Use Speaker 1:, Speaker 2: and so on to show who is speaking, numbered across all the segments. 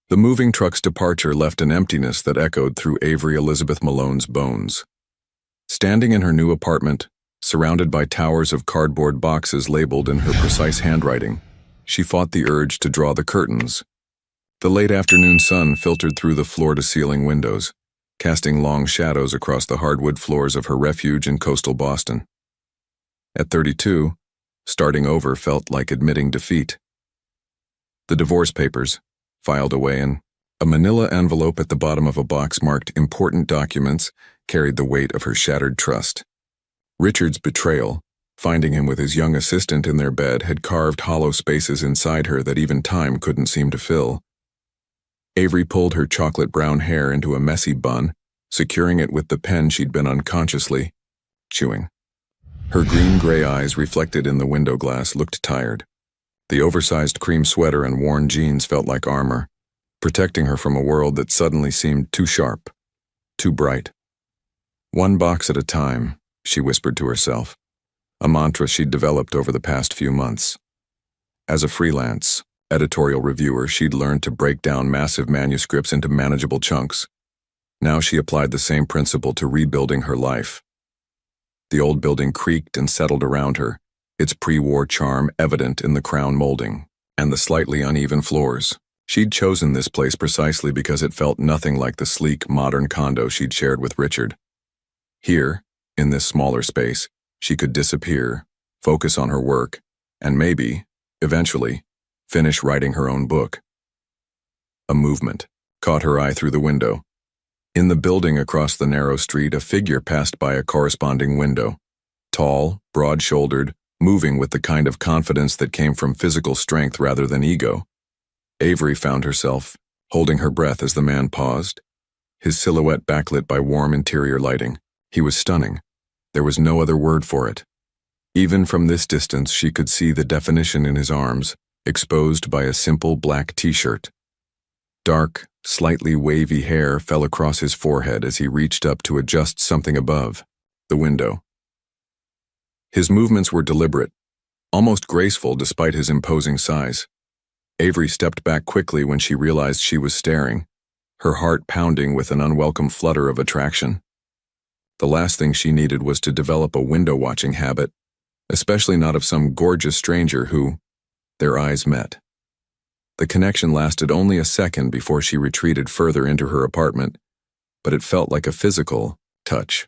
Speaker 1: The moving truck's departure left an emptiness that echoed through Avery Elizabeth Malone's bones. Standing in her new apartment, surrounded by towers of cardboard boxes labeled in her precise handwriting, she fought the urge to draw the curtains. The late afternoon sun filtered through the floor-to-ceiling windows, casting long shadows across the hardwood floors of her refuge in coastal Boston. At 32, starting over felt like admitting defeat. The divorce papers, filed away in a manila envelope at the bottom of a box marked important documents, carried the weight of her shattered trust. Richard's betrayal, finding him with his young assistant in their bed, had carved hollow spaces inside her that even time couldn't seem to fill. Avery pulled her chocolate brown hair into a messy bun, securing it with the pen she'd been unconsciously chewing. Her green-gray eyes, reflected in the window glass, looked tired. The oversized cream sweater and worn jeans felt like armor, protecting her from a world that suddenly seemed too sharp, too bright. One box at a time, she whispered to herself, a mantra she'd developed over the past few months. As a freelance editorial reviewer, she'd learned to break down massive manuscripts into manageable chunks. Now she applied the same principle to rebuilding her life. The old building creaked and settled around her, its pre-war charm evident in the crown molding and the slightly uneven floors. She'd chosen this place precisely because it felt nothing like the sleek, modern condo she'd shared with Richard. Here, in this smaller space, she could disappear, focus on her work, and maybe, eventually, finish writing her own book. A movement caught her eye through the window. In the building across the narrow street, a figure passed by a corresponding window. Tall, broad-shouldered, moving with the kind of confidence that came from physical strength rather than ego. Avery found herself holding her breath as the man paused, his silhouette backlit by warm interior lighting. He was stunning. There was no other word for it. Even from this distance, she could see the definition in his arms, exposed by a simple black t-shirt. Dark, slightly wavy hair fell across his forehead as he reached up to adjust something above the window. His movements were deliberate, almost graceful despite his imposing size. Avery stepped back quickly when she realized she was staring, her heart pounding with an unwelcome flutter of attraction. The last thing she needed was to develop a window-watching habit, especially not of some gorgeous stranger who, their eyes met. The connection lasted only a second before she retreated further into her apartment, but it felt like a physical touch.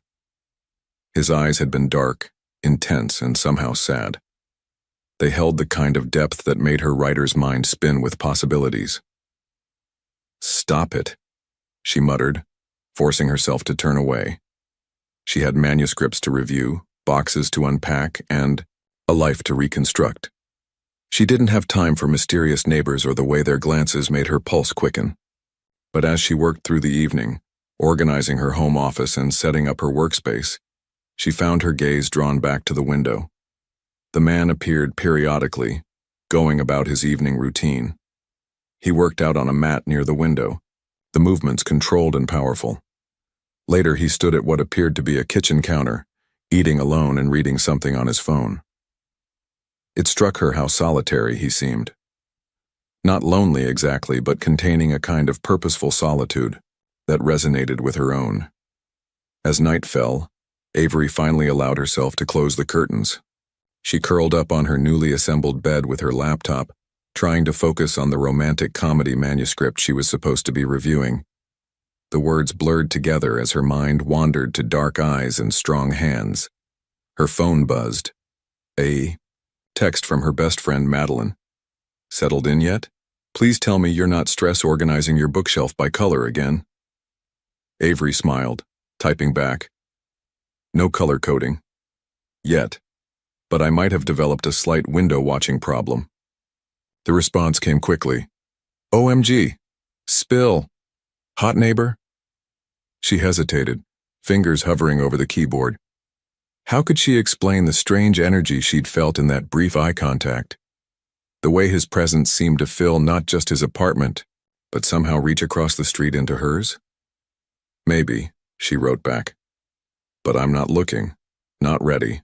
Speaker 1: His eyes had been dark, intense, and somehow sad. They held the kind of depth that made her writer's mind spin with possibilities. "Stop it," she muttered, forcing herself to turn away. She had manuscripts to review, boxes to unpack, and a life to reconstruct. She didn't have time for mysterious neighbors or the way their glances made her pulse quicken. But as she worked through the evening, organizing her home office and setting up her workspace, she found her gaze drawn back to the window. The man appeared periodically, going about his evening routine. He worked out on a mat near the window, the movements controlled and powerful. Later, he stood at what appeared to be a kitchen counter, eating alone and reading something on his phone. It struck her how solitary he seemed. Not lonely exactly, but containing a kind of purposeful solitude that resonated with her own. As night fell, Avery finally allowed herself to close the curtains. She curled up on her newly assembled bed with her laptop, trying to focus on the romantic comedy manuscript she was supposed to be reviewing. The words blurred together as her mind wandered to dark eyes and strong hands. Her phone buzzed. A text from her best friend Madeline. "Settled in yet? Please tell me you're not stress organizing your bookshelf by color again." Avery smiled, typing back. "No color coding. Yet. But I might have developed a slight window-watching problem." The response came quickly. "OMG. Spill. Hot neighbor?" She hesitated, fingers hovering over the keyboard. How could she explain the strange energy she'd felt in that brief eye contact? The way his presence seemed to fill not just his apartment, but somehow reach across the street into hers? "Maybe," she wrote back. "But I'm not looking. Not ready.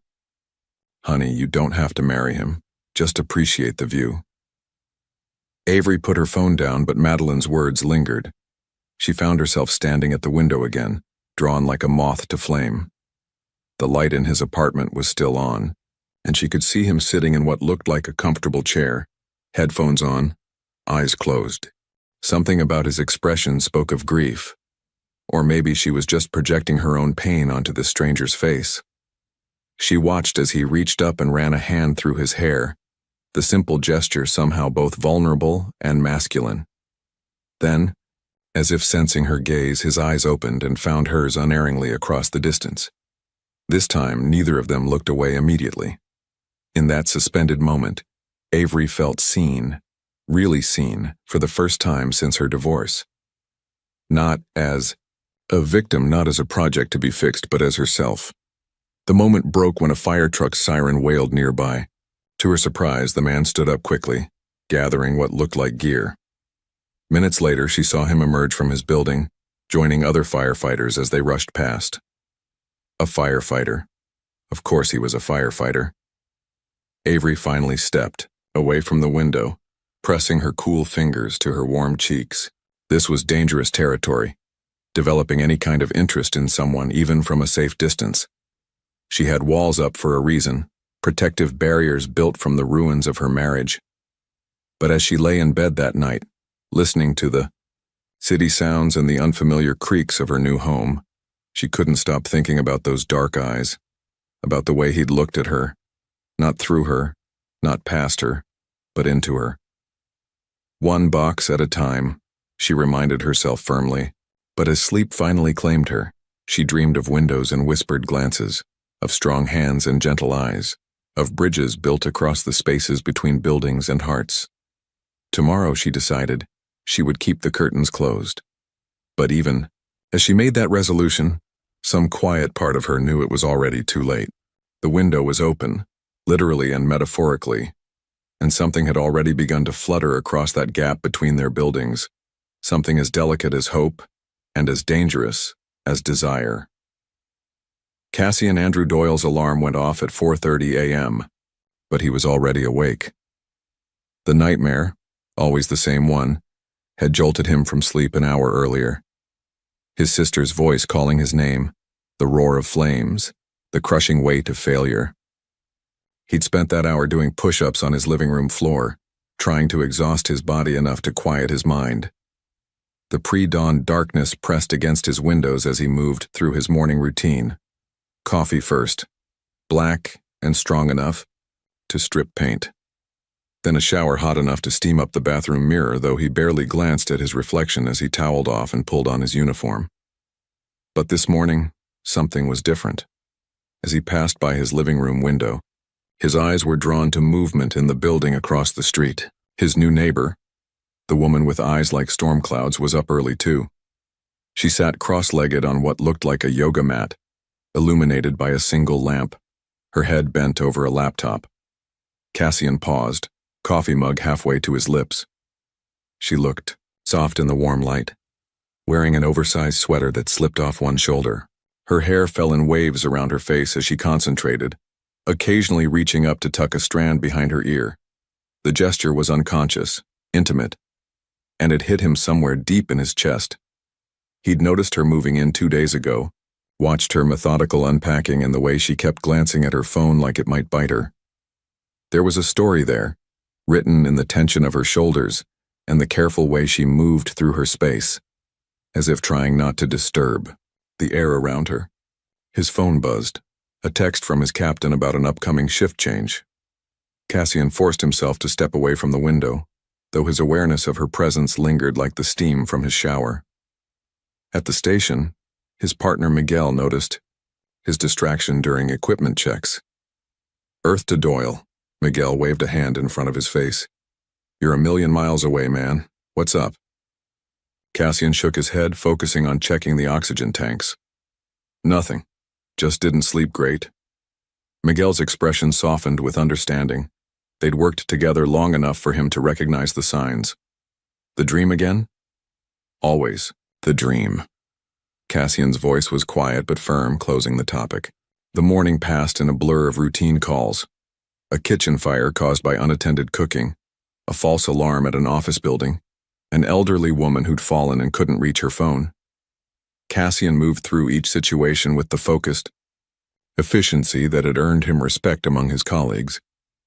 Speaker 1: Honey, you don't have to marry him. Just appreciate the view." Avery put her phone down, but Madeline's words lingered. She found herself standing at the window again, drawn like a moth to flame. The light in his apartment was still on, and she could see him sitting in what looked like a comfortable chair, headphones on, eyes closed. Something about his expression spoke of grief. Or maybe she was just projecting her own pain onto this stranger's face. She watched as he reached up and ran a hand through his hair, the simple gesture somehow both vulnerable and masculine. Then, as if sensing her gaze, his eyes opened and found hers unerringly across the distance. This time, neither of them looked away immediately. In that suspended moment, Avery felt seen, really seen, for the first time since her divorce. Not as a victim, not as a project to be fixed, but as herself. The moment broke when a fire truck's siren wailed nearby. To her surprise, the man stood up quickly, gathering what looked like gear. Minutes later, she saw him emerge from his building, joining other firefighters as they rushed past. A firefighter. Of course he was a firefighter. Avery finally stepped, away from the window, pressing her cool fingers to her warm cheeks. This was dangerous territory, developing any kind of interest in someone even from a safe distance. She had walls up for a reason, protective barriers built from the ruins of her marriage. But as she lay in bed that night, listening to the city sounds and the unfamiliar creaks of her new home, she couldn't stop thinking about those dark eyes, about the way he'd looked at her, not through her, not past her, but into her. One box at a time, she reminded herself firmly, but as sleep finally claimed her, she dreamed of windows and whispered glances, of strong hands and gentle eyes, of bridges built across the spaces between buildings and hearts. Tomorrow, she decided, she would keep the curtains closed. But even as she made that resolution, some quiet part of her knew it was already too late. The window was open, literally and metaphorically, and something had already begun to flutter across that gap between their buildings, something as delicate as hope and as dangerous as desire. Cassian Andrew Doyle's alarm went off at 4:30 a.m., but he was already awake. The nightmare, always the same one, had jolted him from sleep an hour earlier. His sister's voice calling his name, the roar of flames, the crushing weight of failure. He'd spent that hour doing push-ups on his living room floor, trying to exhaust his body enough to quiet his mind. The pre-dawn darkness pressed against his windows as he moved through his morning routine. Coffee first, black and strong enough to strip paint. Then a shower hot enough to steam up the bathroom mirror, though he barely glanced at his reflection as he toweled off and pulled on his uniform. But this morning, something was different. As he passed by his living room window, his eyes were drawn to movement in the building across the street. His new neighbor, the woman with eyes like storm clouds, was up early too. She sat cross-legged on what looked like a yoga mat, illuminated by a single lamp, her head bent over a laptop. Cassian paused, coffee mug halfway to his lips. She looked, soft in the warm light, wearing an oversized sweater that slipped off one shoulder. Her hair fell in waves around her face as she concentrated, occasionally reaching up to tuck a strand behind her ear. The gesture was unconscious, intimate, and it hit him somewhere deep in his chest. He'd noticed her moving in 2 days ago, watched her methodical unpacking and the way she kept glancing at her phone like it might bite her. There was a story there, written in the tension of her shoulders and the careful way she moved through her space, as if trying not to disturb the air around her. His phone buzzed, a text from his captain about an upcoming shift change. Cassian forced himself to step away from the window, though his awareness of her presence lingered like the steam from his shower. At the station, his partner Miguel noticed his distraction during equipment checks. "Earth to Doyle." Miguel waved a hand in front of his face. "You're a million miles away, man. What's up?" Cassian shook his head, focusing on checking the oxygen tanks. "Nothing. Just didn't sleep great." Miguel's expression softened with understanding. They'd worked together long enough for him to recognize the signs. "The dream again?" "Always the dream." Cassian's voice was quiet but firm, closing the topic. The morning passed in a blur of routine calls. A kitchen fire caused by unattended cooking, a false alarm at an office building, an elderly woman who'd fallen and couldn't reach her phone. Cassian moved through each situation with the focused efficiency that had earned him respect among his colleagues,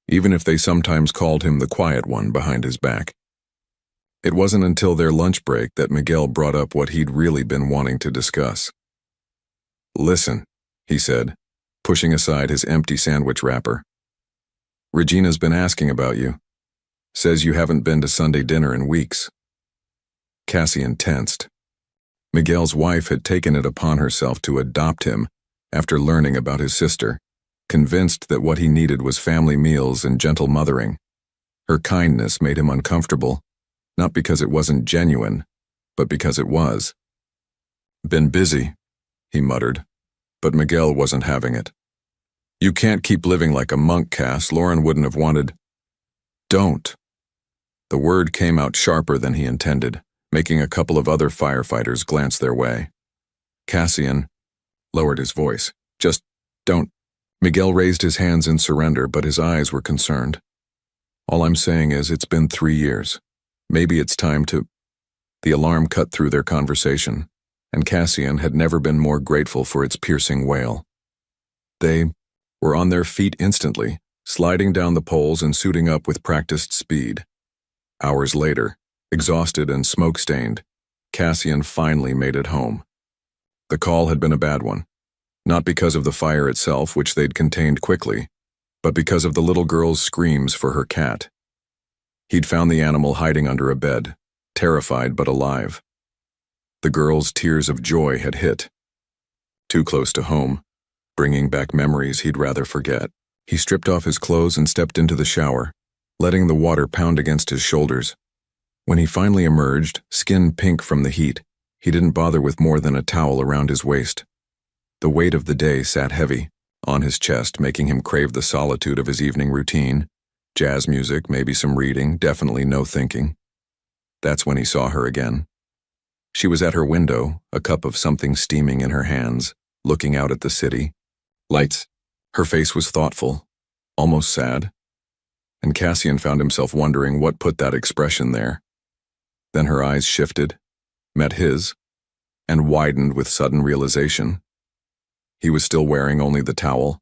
Speaker 1: even if they sometimes called him the quiet one behind his back. It wasn't until their lunch break that Miguel brought up what he'd really been wanting to discuss. "Listen," he said, pushing aside his empty sandwich wrapper. "Regina's been asking about you. Says you haven't been to Sunday dinner in weeks." Cassian tensed. Miguel's wife had taken it upon herself to adopt him after learning about his sister, convinced that what he needed was family meals and gentle mothering. Her kindness made him uncomfortable, not because it wasn't genuine, but because it was. "Been busy," he muttered, but Miguel wasn't having it. "You can't keep living like a monk, Cass. Lauren wouldn't have wanted." "Don't." The word came out sharper than he intended, making a couple of other firefighters glance their way. Cassian lowered his voice. "Just don't." Miguel raised his hands in surrender, but his eyes were concerned. "All I'm saying is it's been 3 years. Maybe it's time to—" The alarm cut through their conversation, and Cassian had never been more grateful for its piercing wail. They were on their feet instantly, sliding down the poles and suiting up with practiced speed. Hours later, exhausted and smoke-stained, Cassian finally made it home. The call had been a bad one, not because of the fire itself, which they'd contained quickly, but because of the little girl's screams for her cat. He'd found the animal hiding under a bed, terrified but alive. The girl's tears of joy had hit. Too close to home, bringing back memories he'd rather forget. He stripped off his clothes and stepped into the shower, letting the water pound against his shoulders. When he finally emerged, skin pink from the heat, he didn't bother with more than a towel around his waist. The weight of the day sat heavy on his chest, making him crave the solitude of his evening routine. Jazz music, maybe some reading, definitely no thinking. That's when he saw her again. She was at her window, a cup of something steaming in her hands, looking out at the city. Lights. Her face was thoughtful, almost sad, and Cassian found himself wondering what put that expression there. Then her eyes shifted, met his, and widened with sudden realization. He was still wearing only the towel.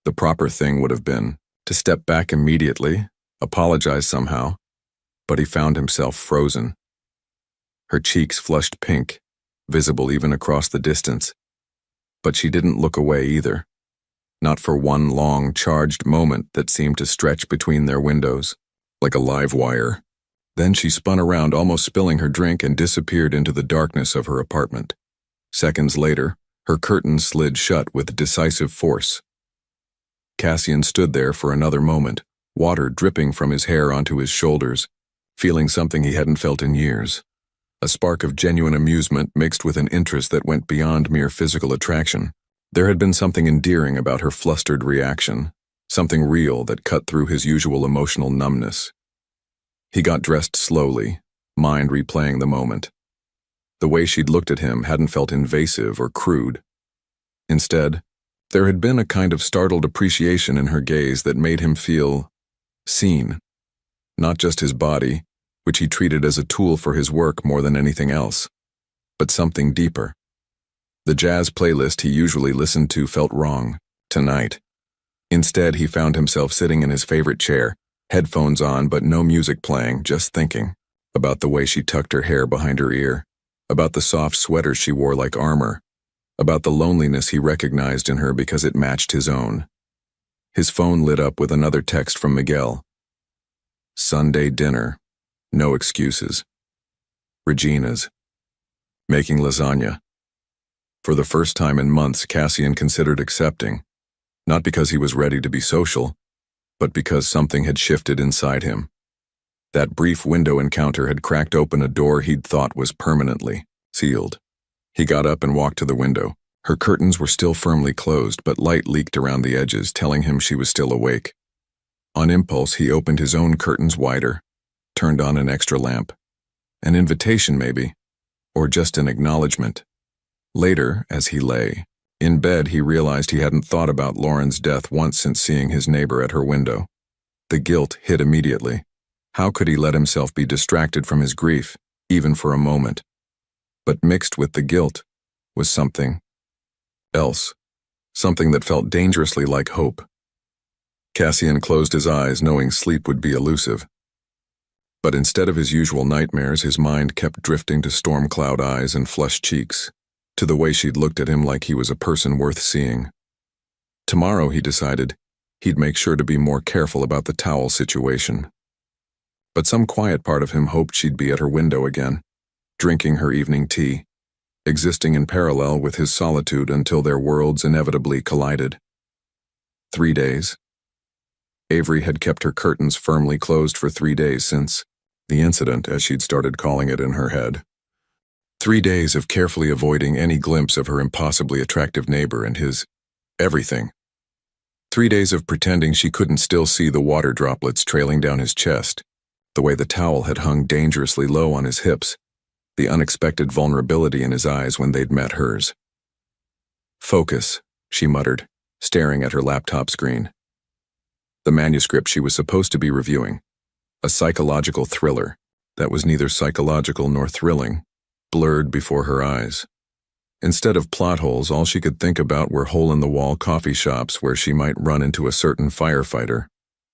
Speaker 1: The proper thing would have been to step back immediately, apologize somehow, but he found himself frozen. Her cheeks flushed pink, visible even across the distance, but she didn't look away either, not for one long, charged moment that seemed to stretch between their windows, like a live wire. Then she spun around, almost spilling her drink, and disappeared into the darkness of her apartment. Seconds later, her curtains slid shut with decisive force. Cassian stood there for another moment, water dripping from his hair onto his shoulders, feeling something he hadn't felt in years. A spark of genuine amusement mixed with an interest that went beyond mere physical attraction. There had been something endearing about her flustered reaction, something real that cut through his usual emotional numbness. He got dressed slowly, mind replaying the moment. The way she'd looked at him hadn't felt invasive or crude. Instead, there had been a kind of startled appreciation in her gaze that made him feel seen. Not just his body, which he treated as a tool for his work more than anything else, but something deeper. The jazz playlist he usually listened to felt wrong, tonight. Instead, he found himself sitting in his favorite chair, headphones on but no music playing, just thinking about the way she tucked her hair behind her ear, about the soft sweater she wore like armor, about the loneliness he recognized in her because it matched his own. His phone lit up with another text from Miguel. Sunday dinner. No excuses. Regina's. Making lasagna. For the first time in months, Cassian considered accepting, not because he was ready to be social, but because something had shifted inside him. That brief window encounter had cracked open a door he'd thought was permanently sealed. He got up and walked to the window. Her curtains were still firmly closed, but light leaked around the edges, telling him she was still awake. On impulse, he opened his own curtains wider, turned on an extra lamp. An invitation, maybe, or just an acknowledgement. Later, as he lay in bed, he realized he hadn't thought about Lauren's death once since seeing his neighbor at her window. The guilt hit immediately. How could he let himself be distracted from his grief, even for a moment? But mixed with the guilt was something else, something that felt dangerously like hope. Cassian closed his eyes, knowing sleep would be elusive. But instead of his usual nightmares, his mind kept drifting to storm-cloud eyes and flushed cheeks, to the way she'd looked at him like he was a person worth seeing. Tomorrow, he decided, he'd make sure to be more careful about the towel situation. But some quiet part of him hoped she'd be at her window again, drinking her evening tea, existing in parallel with his solitude until their worlds inevitably collided. 3 days. Avery had kept her curtains firmly closed for 3 days since the incident, as she'd started calling it in her head. 3 days of carefully avoiding any glimpse of her impossibly attractive neighbor and his everything. 3 days of pretending she couldn't still see the water droplets trailing down his chest, the way the towel had hung dangerously low on his hips, the unexpected vulnerability in his eyes when they'd met hers. Focus, she muttered, staring at her laptop screen. The manuscript she was supposed to be reviewing, a psychological thriller that was neither psychological nor thrilling, blurred before her eyes. Instead of plot holes, all she could think about were hole-in-the-wall coffee shops where she might run into a certain firefighter,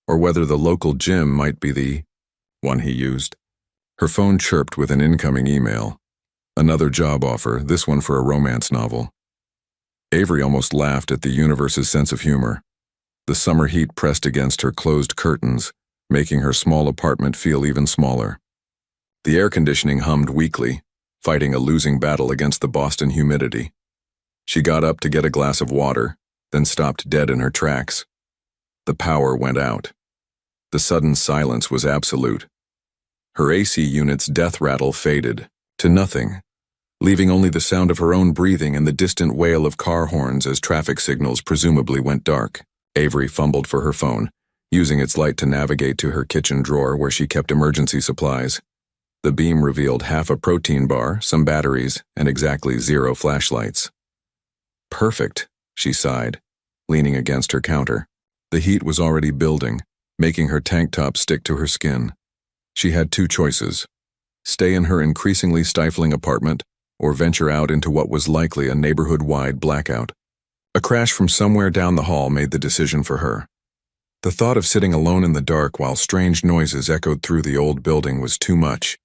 Speaker 1: or whether the local gym might be the one he used. Her phone chirped with an incoming email. Another job offer, this one for a romance novel. Avery almost laughed at the universe's sense of humor. The summer heat pressed against her closed curtains, making her small apartment feel even smaller. The air conditioning hummed weakly, fighting a losing battle against the Boston humidity. She got up to get a glass of water, then stopped dead in her tracks. The power went out. The sudden silence was absolute. Her AC unit's death rattle faded to nothing, leaving only the sound of her own breathing and the distant wail of car horns as traffic signals presumably went dark. Avery fumbled for her phone, using its light to navigate to her kitchen drawer where she kept emergency supplies. The beam revealed half a protein bar, some batteries, and exactly 0 flashlights. Perfect, she sighed, leaning against her counter. The heat was already building, making her tank top stick to her skin. She had 2 choices: stay in her increasingly stifling apartment, or venture out into what was likely a neighborhood-wide blackout. A crash from somewhere down the hall made the decision for her. The thought of sitting alone in the dark while strange noises echoed through the old building was too much.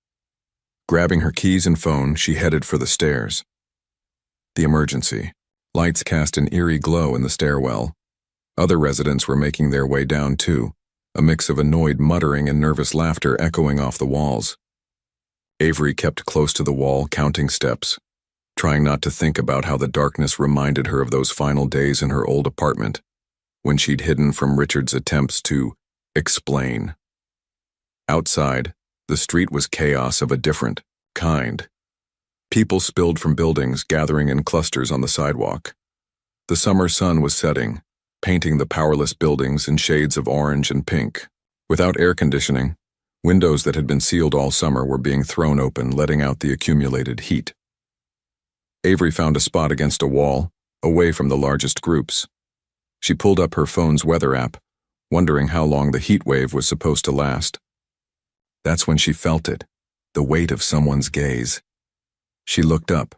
Speaker 1: Grabbing her keys and phone, she headed for the stairs. The emergency. Lights cast an eerie glow in the stairwell. Other residents were making their way down too, a mix of annoyed muttering and nervous laughter echoing off the walls. Avery kept close to the wall, counting steps, trying not to think about how the darkness reminded her of those final days in her old apartment, when she'd hidden from Richard's attempts to explain. Outside, the street was chaos of a different kind. People spilled from buildings, gathering in clusters on the sidewalk. The summer sun was setting, painting the powerless buildings in shades of orange and pink. Without air conditioning, windows that had been sealed all summer were being thrown open, letting out the accumulated heat. Avery found a spot against a wall, away from the largest groups. She pulled up her phone's weather app, wondering how long the heat wave was supposed to last. That's when she felt it, the weight of someone's gaze. She looked up.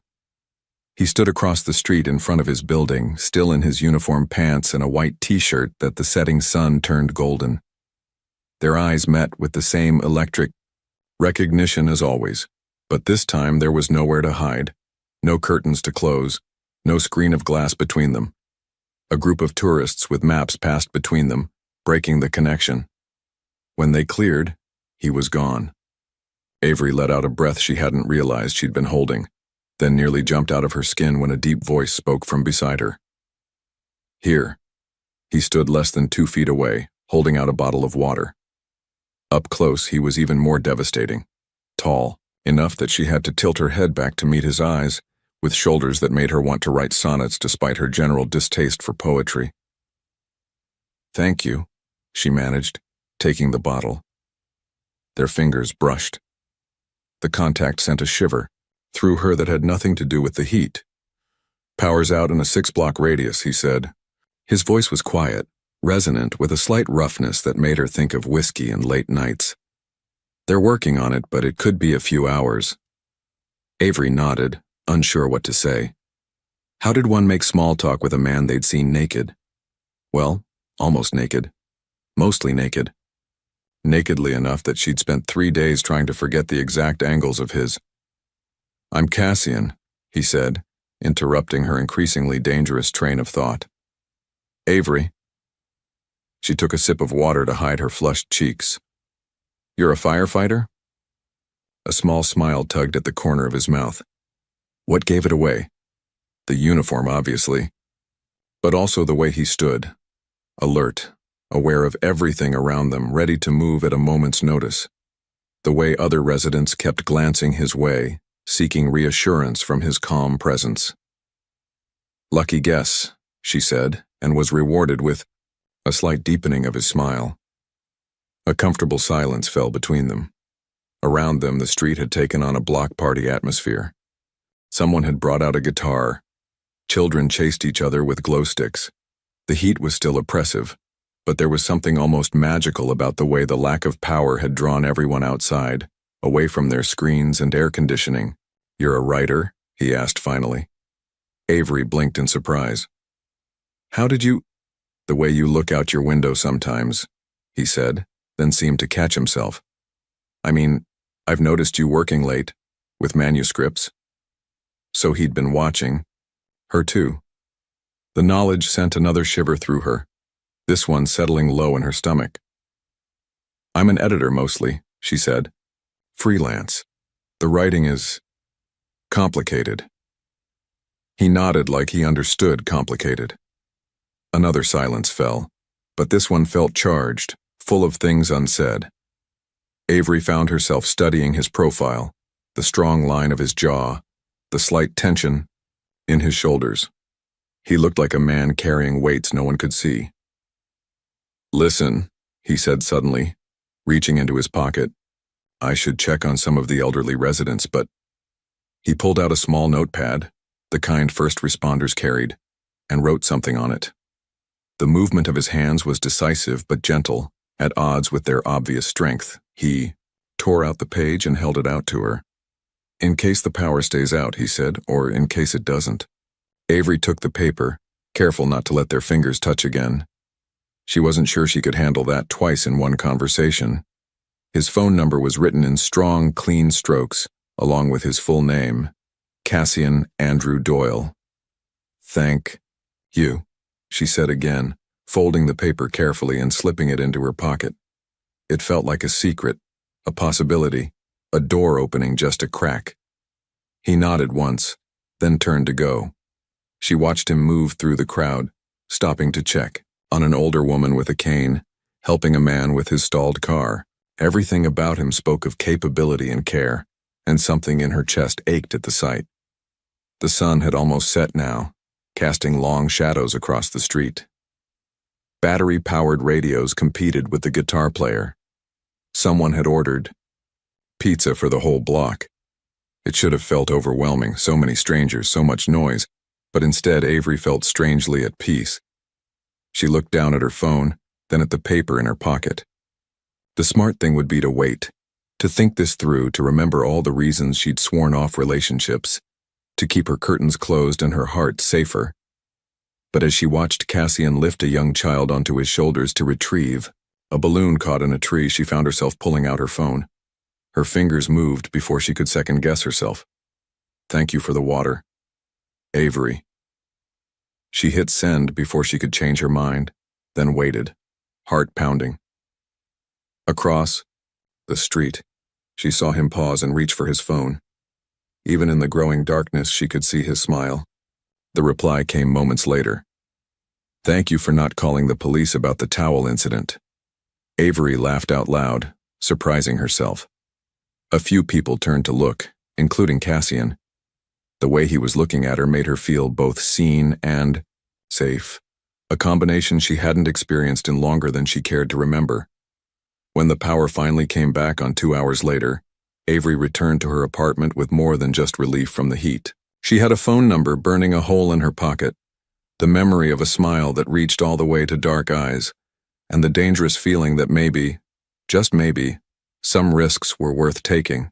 Speaker 1: He stood across the street in front of his building, still in his uniform pants and a white t-shirt that the setting sun turned golden. Their eyes met with the same electric recognition as always, but this time there was nowhere to hide. No curtains to close, no screen of glass between them. A group of tourists with maps passed between them, breaking the connection. When they cleared, he was gone. Avery let out a breath she hadn't realized she'd been holding, then nearly jumped out of her skin when a deep voice spoke from beside her. Here. He stood less than 2 feet away, holding out a bottle of water. Up close, he was even more devastating. Tall, enough that she had to tilt her head back to meet his eyes, with shoulders that made her want to write sonnets despite her general distaste for poetry. "Thank you," she managed, taking the bottle. Their fingers brushed. The contact sent a shiver through her that had nothing to do with the heat. "Power's out in a 6-block radius," he said. His voice was quiet, resonant with a slight roughness that made her think of whiskey and late nights. They're working on it, but it could be a few hours. Avery nodded, unsure what to say. How did one make small talk with a man they'd seen naked? Well, almost naked. Mostly naked. Nakedly enough that she'd spent 3 days trying to forget the exact angles of his. "I'm Cassian," he said, interrupting her increasingly dangerous train of thought. "Avery." She took a sip of water to hide her flushed cheeks. "You're a firefighter?" A small smile tugged at the corner of his mouth. What gave it away? The uniform, obviously, but also the way he stood, alert, aware of everything around them, ready to move at a moment's notice. The way other residents kept glancing his way, seeking reassurance from his calm presence. "Lucky guess," she said, and was rewarded with a slight deepening of his smile. A comfortable silence fell between them. Around them, the street had taken on a block party atmosphere. Someone had brought out a guitar. Children chased each other with glow sticks. The heat was still oppressive, but there was something almost magical about the way the lack of power had drawn everyone outside, away from their screens and air conditioning. "You're a writer?" he asked finally. Avery blinked in surprise. "How did you—" "The way you look out your window sometimes," he said, then seemed to catch himself. "I mean, I've noticed you working late, with manuscripts." So he'd been watching. Her too. The knowledge sent another shiver through her, this one settling low in her stomach. "I'm an editor mostly," she said. "Freelance. The writing is complicated." He nodded like he understood complicated. Another silence fell, but this one felt charged, full of things unsaid. Avery found herself studying his profile, the strong line of his jaw, the slight tension in his shoulders. He looked like a man carrying weights no one could see. "Listen," he said suddenly, reaching into his pocket. "I should check on some of the elderly residents, but—" He pulled out a small notepad, the kind first responders carried, and wrote something on it. The movement of his hands was decisive but gentle, at odds with their obvious strength. He tore out the page and held it out to her. "In case the power stays out," he said, "or in case it doesn't." Avery took the paper, careful not to let their fingers touch again. She wasn't sure she could handle that twice in one conversation. His phone number was written in strong, clean strokes, along with his full name, Cassian Andrew Doyle. "Thank you," she said again, folding the paper carefully and slipping it into her pocket. It felt like a secret, a possibility, a door opening just a crack. He nodded once, then turned to go. She watched him move through the crowd, stopping to check on an older woman with a cane, helping a man with his stalled car. Everything about him spoke of capability and care, and something in her chest ached at the sight. The sun had almost set now, casting long shadows across the street. Battery-powered radios competed with the guitar player. Someone had ordered pizza for the whole block. It should have felt overwhelming, so many strangers, so much noise, but instead Avery felt strangely at peace. She looked down at her phone, then at the paper in her pocket. The smart thing would be to wait, to think this through, to remember all the reasons she'd sworn off relationships, to keep her curtains closed and her heart safer. But as she watched Cassian lift a young child onto his shoulders to retrieve a balloon caught in a tree, she found herself pulling out her phone. Her fingers moved before she could second-guess herself. "Thank you for the water. Avery." She hit send before she could change her mind, then waited, heart pounding. Across the street, she saw him pause and reach for his phone. Even in the growing darkness, she could see his smile. The reply came moments later. "Thank you for not calling the police about the towel incident." Avery laughed out loud, surprising herself. A few people turned to look, including Cassian. The way he was looking at her made her feel both seen and safe, a combination she hadn't experienced in longer than she cared to remember. When the power finally came back on 2 hours later, Avery returned to her apartment with more than just relief from the heat. She had a phone number burning a hole in her pocket, the memory of a smile that reached all the way to dark eyes, and the dangerous feeling that maybe, just maybe, Some risks were worth taking.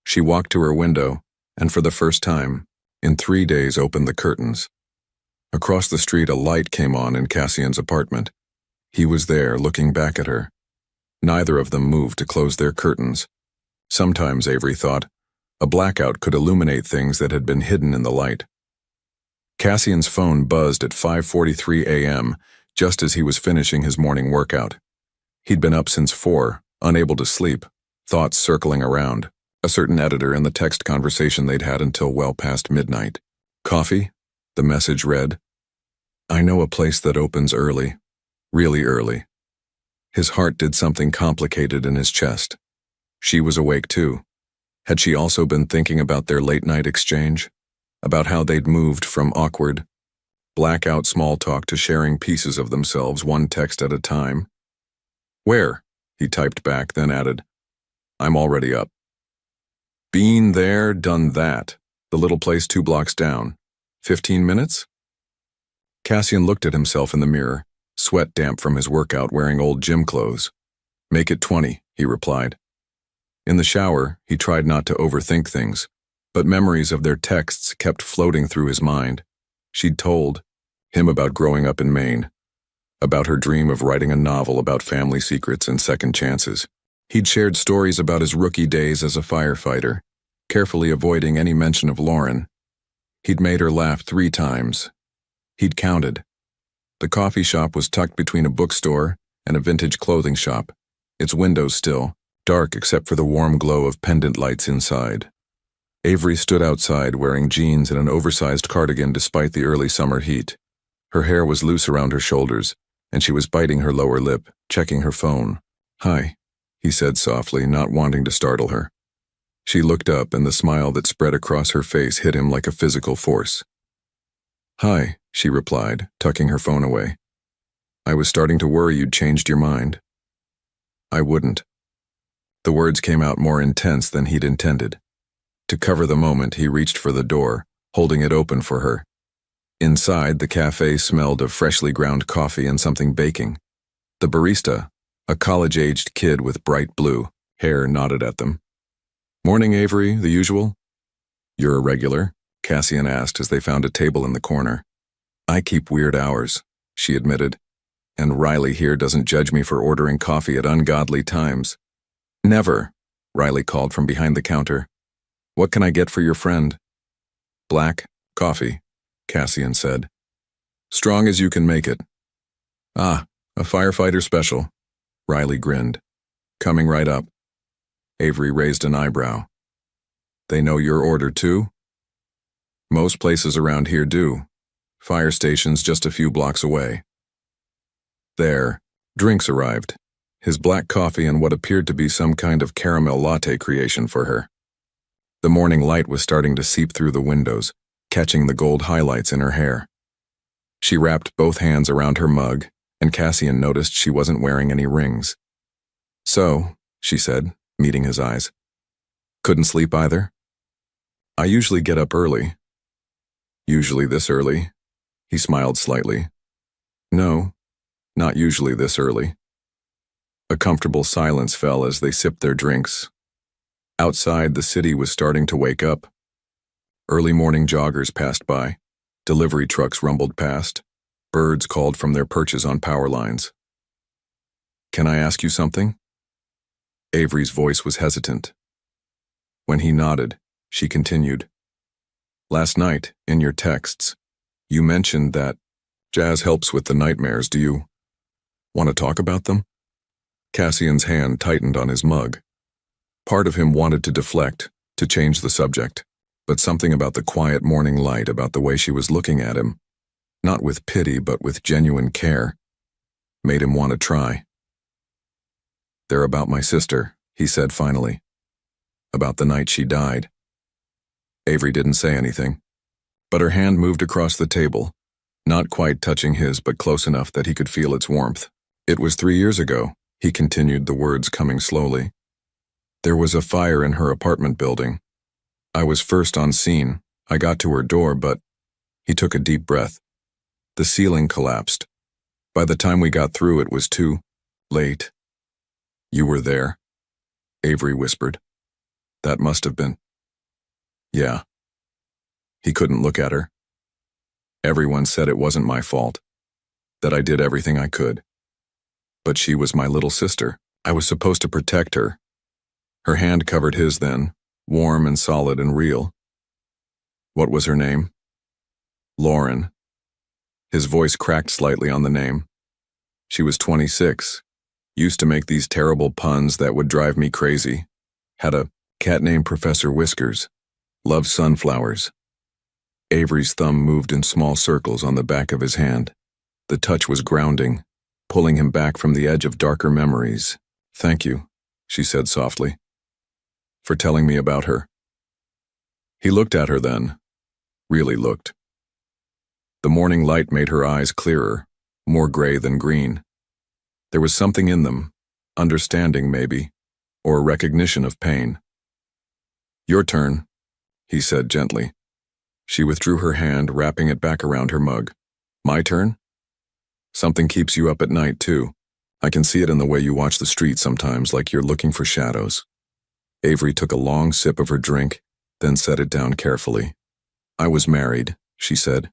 Speaker 1: She walked to her window, and for the first time, in 3 days, opened the curtains. Across the street, a light came on in Cassian's apartment. He was there, looking back at her. Neither of them moved to close their curtains. Sometimes, Avery thought, a blackout could illuminate things that had been hidden in the light. Cassian's phone buzzed at 5:43 a.m., just as he was finishing his morning workout. He'd been up since 4, unable to sleep, thoughts circling around. A certain editor in the text conversation they'd had until well past midnight. Coffee? The message read. I know a place that opens early. Really early. His heart did something complicated in his chest. She was awake too. Had she also been thinking about their late-night exchange? About how they'd moved from awkward, blackout small talk to sharing pieces of themselves, one text at a time? Where? He typed back, then added, I'm already up. Been there, done that. The little place 2 blocks down. 15 minutes? Cassian looked at himself in the mirror, sweat damp from his workout, wearing old gym clothes. Make it 20, he replied. In the shower, he tried not to overthink things, but memories of their texts kept floating through his mind. She'd told him about growing up in Maine, about her dream of writing a novel about family secrets and second chances. He'd shared stories about his rookie days as a firefighter, carefully avoiding any mention of Lauren. He'd made her laugh 3 times. He'd counted. The coffee shop was tucked between a bookstore and a vintage clothing shop, its windows still, dark except for the warm glow of pendant lights inside. Avery stood outside wearing jeans and an oversized cardigan despite the early summer heat. Her hair was loose around her shoulders, and she was biting her lower lip, checking her phone. Hi, he said softly, not wanting to startle her. She looked up, and the smile that spread across her face hit him like a physical force. Hi, she replied, tucking her phone away. I was starting to worry you'd changed your mind. I wouldn't. The words came out more intense than he'd intended. To cover the moment, he reached for the door, holding it open for her. Inside, the cafe smelled of freshly ground coffee and something baking. The barista, a college-aged kid with bright blue hair, nodded at them. Morning, Avery, the usual? You're a regular? Cassian asked as they found a table in the corner. I keep weird hours, she admitted, and Riley here doesn't judge me for ordering coffee at ungodly times. Never, Riley called from behind the counter. What can I get for your friend? Black coffee, Cassian said. Strong as you can make it. Ah, a firefighter special, Riley grinned. Coming right up. Avery raised an eyebrow. They know your order too? Most places around here do. Fire station's just a few blocks away. There, drinks arrived. His black coffee and what appeared to be some kind of caramel latte creation for her. The morning light was starting to seep through the windows, catching the gold highlights in her hair. She wrapped both hands around her mug, and Cassian noticed she wasn't wearing any rings. So, she said, meeting his eyes. Couldn't sleep either? I usually get up early. Usually this early? He smiled slightly. No, not usually this early. A comfortable silence fell as they sipped their drinks. Outside, the city was starting to wake up. Early morning joggers passed by. Delivery trucks rumbled past. Birds called from their perches on power lines. Can I ask you something? Avery's voice was hesitant. When he nodded, she continued. Last night, in your texts, you mentioned that jazz helps with the nightmares. Do you want to talk about them? Cassian's hand tightened on his mug. Part of him wanted to deflect, to change the subject, but something about the quiet morning light, about the way she was looking at him, not with pity but with genuine care, made him want to try. They're about my sister, he said finally. About the night she died. Avery didn't say anything, but her hand moved across the table, not quite touching his but close enough that he could feel its warmth. It was 3 years ago, he continued, the words coming slowly. There was a fire in her apartment building. I was first on scene. I got to her door, but he took a deep breath. The ceiling collapsed. By the time we got through, it was too late. You were there? Avery whispered. That must have been. Yeah. He couldn't look at her. Everyone said it wasn't my fault, that I did everything I could. But she was my little sister. I was supposed to protect her. Her hand covered his then, warm and solid and real. What was her name? Lauren. His voice cracked slightly on the name. She was 26, used to make these terrible puns that would drive me crazy. Had a cat named Professor Whiskers. Loved sunflowers. Avery's thumb moved in small circles on the back of his hand. The touch was grounding, pulling him back from the edge of darker memories. Thank you, she said softly, for telling me about her. He looked at her then, really looked. The morning light made her eyes clearer, more gray than green. There was something in them, understanding maybe, or recognition of pain. Your turn, he said gently. She withdrew her hand, wrapping it back around her mug. My turn? Something keeps you up at night, too. I can see it in the way you watch the street sometimes, like you're looking for shadows. Avery took a long sip of her drink, then set it down carefully. I was married, she said,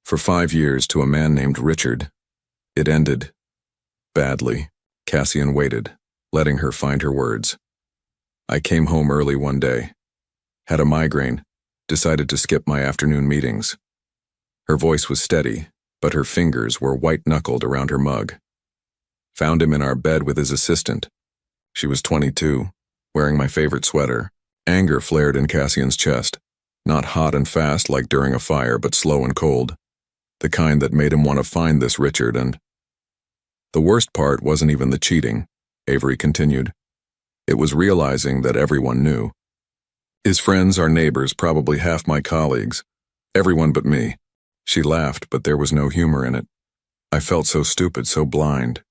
Speaker 1: for 5 years to a man named Richard. It ended badly. Cassian waited, letting her find her words. I came home early one day. Had a migraine. Decided to skip my afternoon meetings. Her voice was steady, but her fingers were white-knuckled around her mug. Found him in our bed with his assistant. She was 22, wearing my favorite sweater. Anger flared in Cassian's chest, not hot and fast like during a fire, but slow and cold. The kind that made him want to find this Richard and... The worst part wasn't even the cheating, Avery continued. It was realizing that everyone knew. His friends, our neighbors, probably half my colleagues. Everyone but me. She laughed, but there was no humor in it. I felt so stupid, so blind.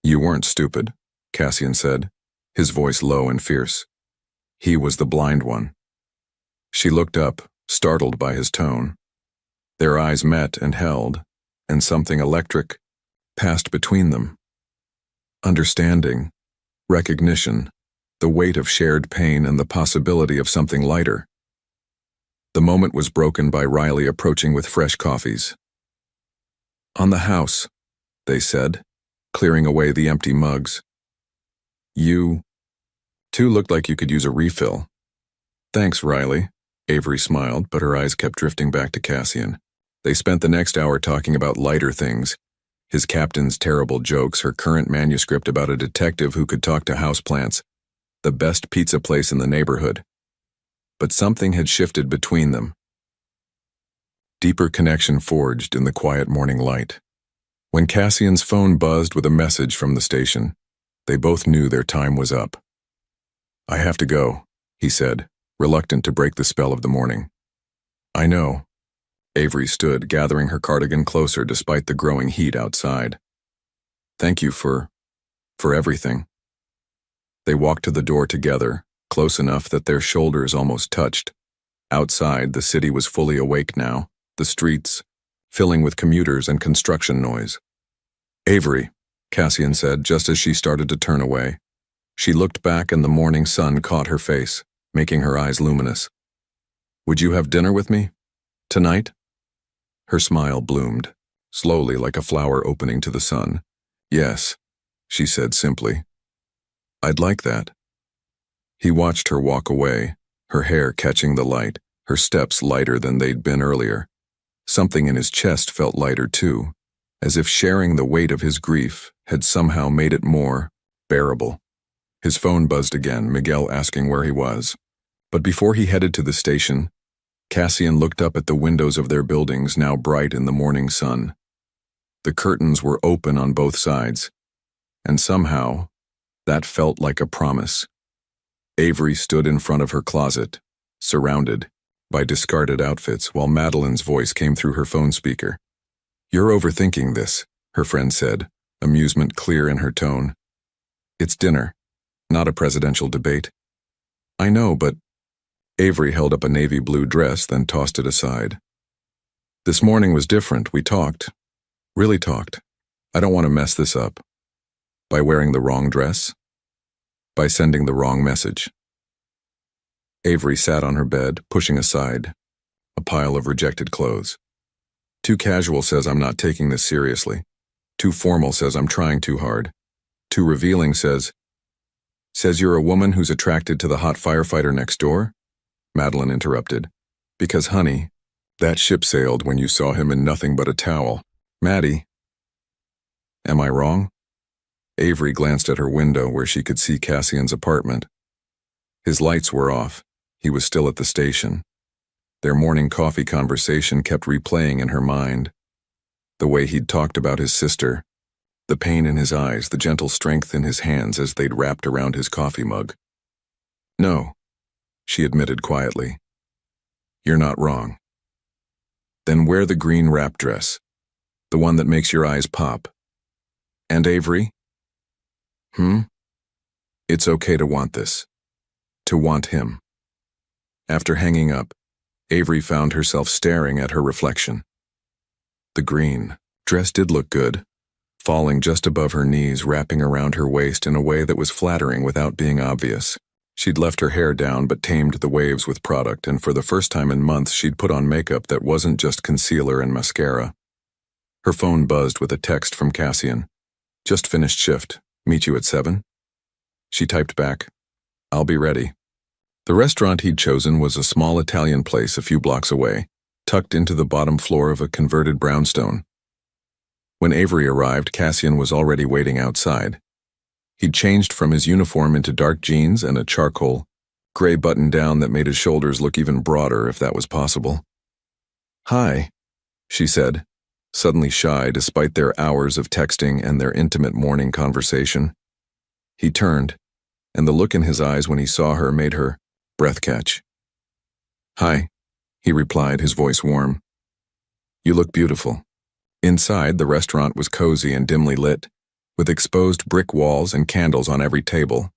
Speaker 1: You weren't stupid, Cassian said, his voice low and fierce. He was the blind one. She looked up, startled by his tone. Their eyes met and held, and something electric passed between them. Understanding, recognition, the weight of shared pain and the possibility of something lighter. The moment was broken by Riley approaching with fresh coffees. On the house, they said, clearing away the empty mugs. You, too, looked like you could use a refill. Thanks, Riley. Avery smiled, but her eyes kept drifting back to Cassian. They spent the next hour talking about lighter things. His captain's terrible jokes, her current manuscript about a detective who could talk to houseplants, the best pizza place in the neighborhood. But something had shifted between them. Deeper connection forged in the quiet morning light. When Cassian's phone buzzed with a message from the station, they both knew their time was up. I have to go, he said, reluctant to break the spell of the morning. I know. Avery stood, gathering her cardigan closer despite the growing heat outside. Thank you for everything. They walked to the door together, close enough that their shoulders almost touched. Outside, the city was fully awake now, the streets filling with commuters and construction noise. Avery, Cassian said just as she started to turn away. She looked back and the morning sun caught her face, making her eyes luminous. Would you have dinner with me? Tonight? Her smile bloomed, slowly like a flower opening to the sun. Yes, she said simply. I'd like that. He watched her walk away, her hair catching the light, her steps lighter than they'd been earlier. Something in his chest felt lighter too, as if sharing the weight of his grief had somehow made it more bearable. His phone buzzed again, Miguel asking where he was. But before he headed to the station, Cassian looked up at the windows of their buildings now bright in the morning sun. The curtains were open on both sides, and somehow, that felt like a promise. Avery stood in front of her closet, surrounded by discarded outfits, while Madeline's voice came through her phone speaker. You're overthinking this, her friend said, amusement clear in her tone. It's dinner, not a presidential debate. I know, but... Avery held up a navy blue dress, then tossed it aside. This morning was different. We talked. Really talked. I don't want to mess this up. By wearing the wrong dress? by sending the wrong message. Avery sat on her bed, pushing aside a pile of rejected clothes. Too casual says I'm not taking this seriously. Too formal says I'm trying too hard. Too revealing says you're a woman who's attracted to the hot firefighter next door? Madeline interrupted. Because, honey, that ship sailed when you saw him in nothing but a towel. Maddie. Am I wrong? Avery glanced at her window where she could see Cassian's apartment. His lights were off. He was still at the station. Their morning coffee conversation kept replaying in her mind. The way he'd talked about his sister, the pain in his eyes, the gentle strength in his hands as they'd wrapped around his coffee mug. No, she admitted quietly. You're not wrong. Then wear the green wrap dress, the one that makes your eyes pop. And Avery? It's okay to want this. To want him. After hanging up, Avery found herself staring at her reflection. The green dress did look good, falling just above her knees, wrapping around her waist in a way that was flattering without being obvious. She'd left her hair down but tamed the waves with product, and for the first time in months she'd put on makeup that wasn't just concealer and mascara. Her phone buzzed with a text from Cassian. Just finished shift. Meet you at 7? She typed back, I'll be ready. The restaurant he'd chosen was a small Italian place a few blocks away, tucked into the bottom floor of a converted brownstone. When Avery arrived, Cassian was already waiting outside. He'd changed from his uniform into dark jeans and a charcoal gray button-down that made his shoulders look even broader, if that was possible. Hi, she said, suddenly shy despite their hours of texting and their intimate morning conversation. He turned, and the look in his eyes when he saw her made her breath catch. Hi, he replied, his voice warm. You look beautiful. Inside, the restaurant was cozy and dimly lit, with exposed brick walls and candles on every table.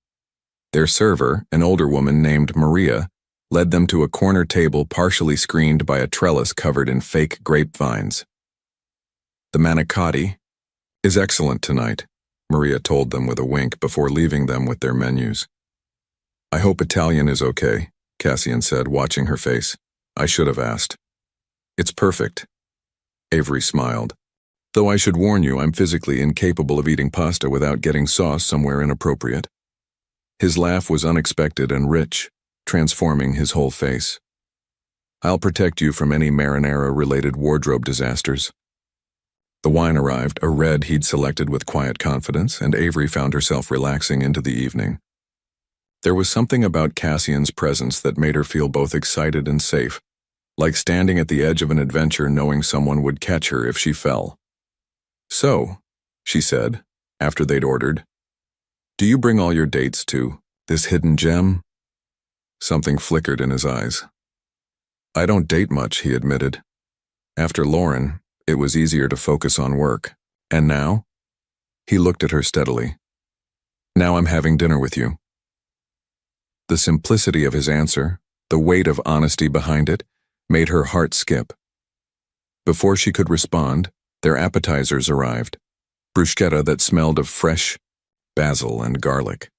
Speaker 1: Their server, an older woman named Maria, led them to a corner table partially screened by a trellis covered in fake grapevines. The manicotti is excellent tonight, Maria told them with a wink before leaving them with their menus. I hope Italian is okay, Cassian said, watching her face. I should have asked. It's perfect. Avery smiled. Though I should warn you, I'm physically incapable of eating pasta without getting sauce somewhere inappropriate. His laugh was unexpected and rich, transforming his whole face. I'll protect you from any marinara-related wardrobe disasters. The wine arrived, a red he'd selected with quiet confidence, and Avery found herself relaxing into the evening. There was something about Cassian's presence that made her feel both excited and safe, like standing at the edge of an adventure knowing someone would catch her if she fell. So, she said, after they'd ordered, do you bring all your dates to this hidden gem? Something flickered in his eyes. I don't date much, he admitted. After Lauren, it was easier to focus on work. And now? He looked at her steadily. Now I'm having dinner with you. The simplicity of his answer, the weight of honesty behind it, made her heart skip. Before she could respond, their appetizers arrived, bruschetta that smelled of fresh basil and garlic.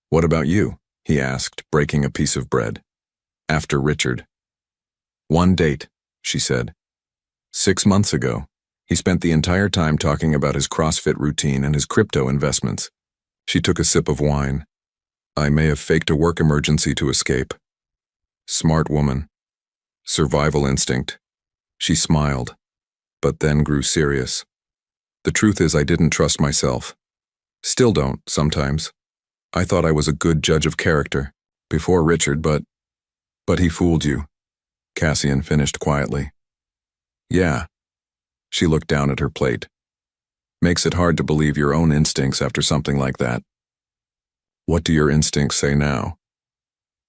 Speaker 1: What about you? He asked, breaking a piece of bread. After Richard. One date, she said. 6 months ago, he spent the entire time talking about his CrossFit routine and his crypto investments. She took a sip of wine. I may have faked a work emergency to escape. Smart woman. Survival instinct. She smiled, but then grew serious. The truth is I didn't trust myself. Still don't, sometimes. I thought I was a good judge of character, before Richard, but he fooled you. Cassian finished quietly. Yeah. She looked down at her plate. Makes it hard to believe your own instincts after something like that. What do your instincts say now?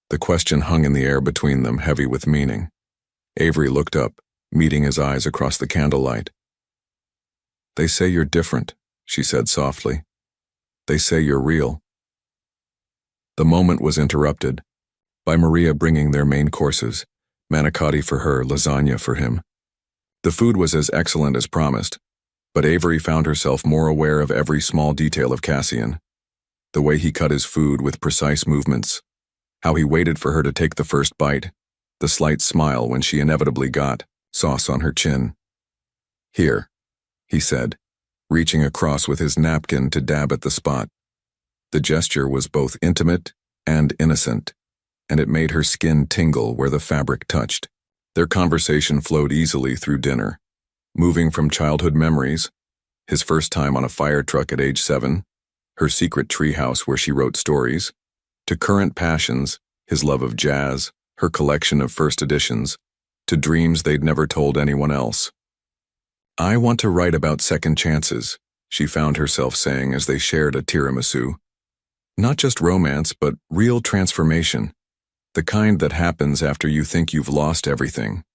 Speaker 1: The question hung in the air between them, heavy with meaning. Avery looked up, meeting his eyes across the candlelight. They say you're different, she said softly. They say you're real. The moment was interrupted by Maria bringing their main courses, manicotti for her, lasagna for him. The food was as excellent as promised, but Avery found herself more aware of every small detail of Cassian. The way he cut his food with precise movements, how he waited for her to take the first bite, the slight smile when she inevitably got sauce on her chin. "Here," he said, reaching across with his napkin to dab at the spot. The gesture was both intimate and innocent, and it made her skin tingle where the fabric touched. Their conversation flowed easily through dinner, moving from childhood memories, his first time on a fire truck at age 7, her secret treehouse where she wrote stories, to current passions, his love of jazz, her collection of first editions, to dreams they'd never told anyone else. "I want to write about second chances," she found herself saying as they shared a tiramisu. "Not just romance, but real transformation. The kind that happens after you think you've lost everything."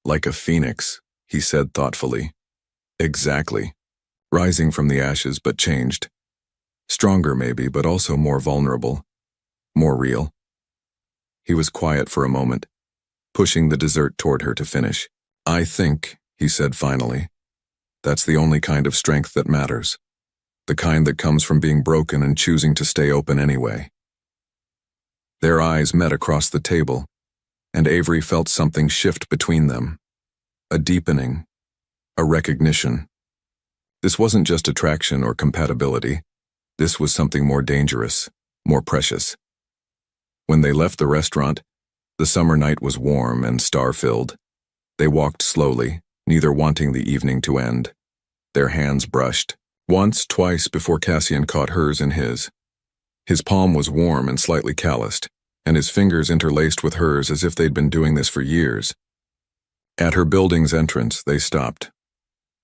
Speaker 1: "Like a phoenix," he said thoughtfully. "Exactly. Rising from the ashes, but changed. Stronger maybe, but also more vulnerable. More real." He was quiet for a moment, pushing the dessert toward her to finish. "I think," he said finally, "that's the only kind of strength that matters. The kind that comes from being broken and choosing to stay open anyway." Their eyes met across the table, and Avery felt something shift between them. A deepening, a recognition. This wasn't just attraction or compatibility. This was something more dangerous, more precious. When they left the restaurant, the summer night was warm and star-filled. They walked slowly, neither wanting the evening to end. Their hands brushed, once, twice before Cassian caught hers in his. His palm was warm and slightly calloused, and his fingers interlaced with hers as if they'd been doing this for years. At her building's entrance, they stopped.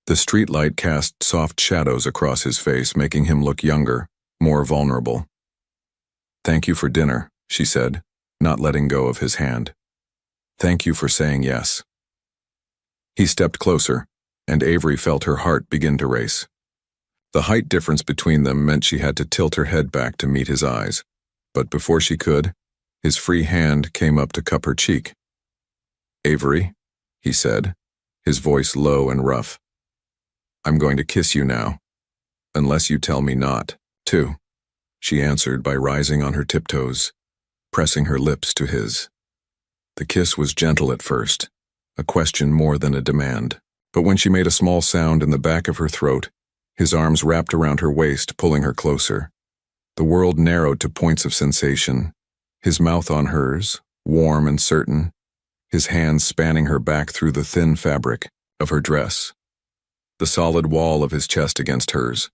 Speaker 1: The streetlight cast soft shadows across his face, making him look younger, more vulnerable. "Thank you for dinner," she said, not letting go of his hand. "Thank you for saying yes." He stepped closer, and Avery felt her heart begin to race. The height difference between them meant she had to tilt her head back to meet his eyes, but before she could, his free hand came up to cup her cheek. "Avery," he said, his voice low and rough. "I'm going to kiss you now, unless you tell me not to," she answered by rising on her tiptoes, pressing her lips to his. The kiss was gentle at first, a question more than a demand, but when she made a small sound in the back of her throat, his arms wrapped around her waist, pulling her closer. The world narrowed to points of sensation, his mouth on hers, warm and certain, his hands spanning her back through the thin fabric of her dress, the solid wall of his chest against hers.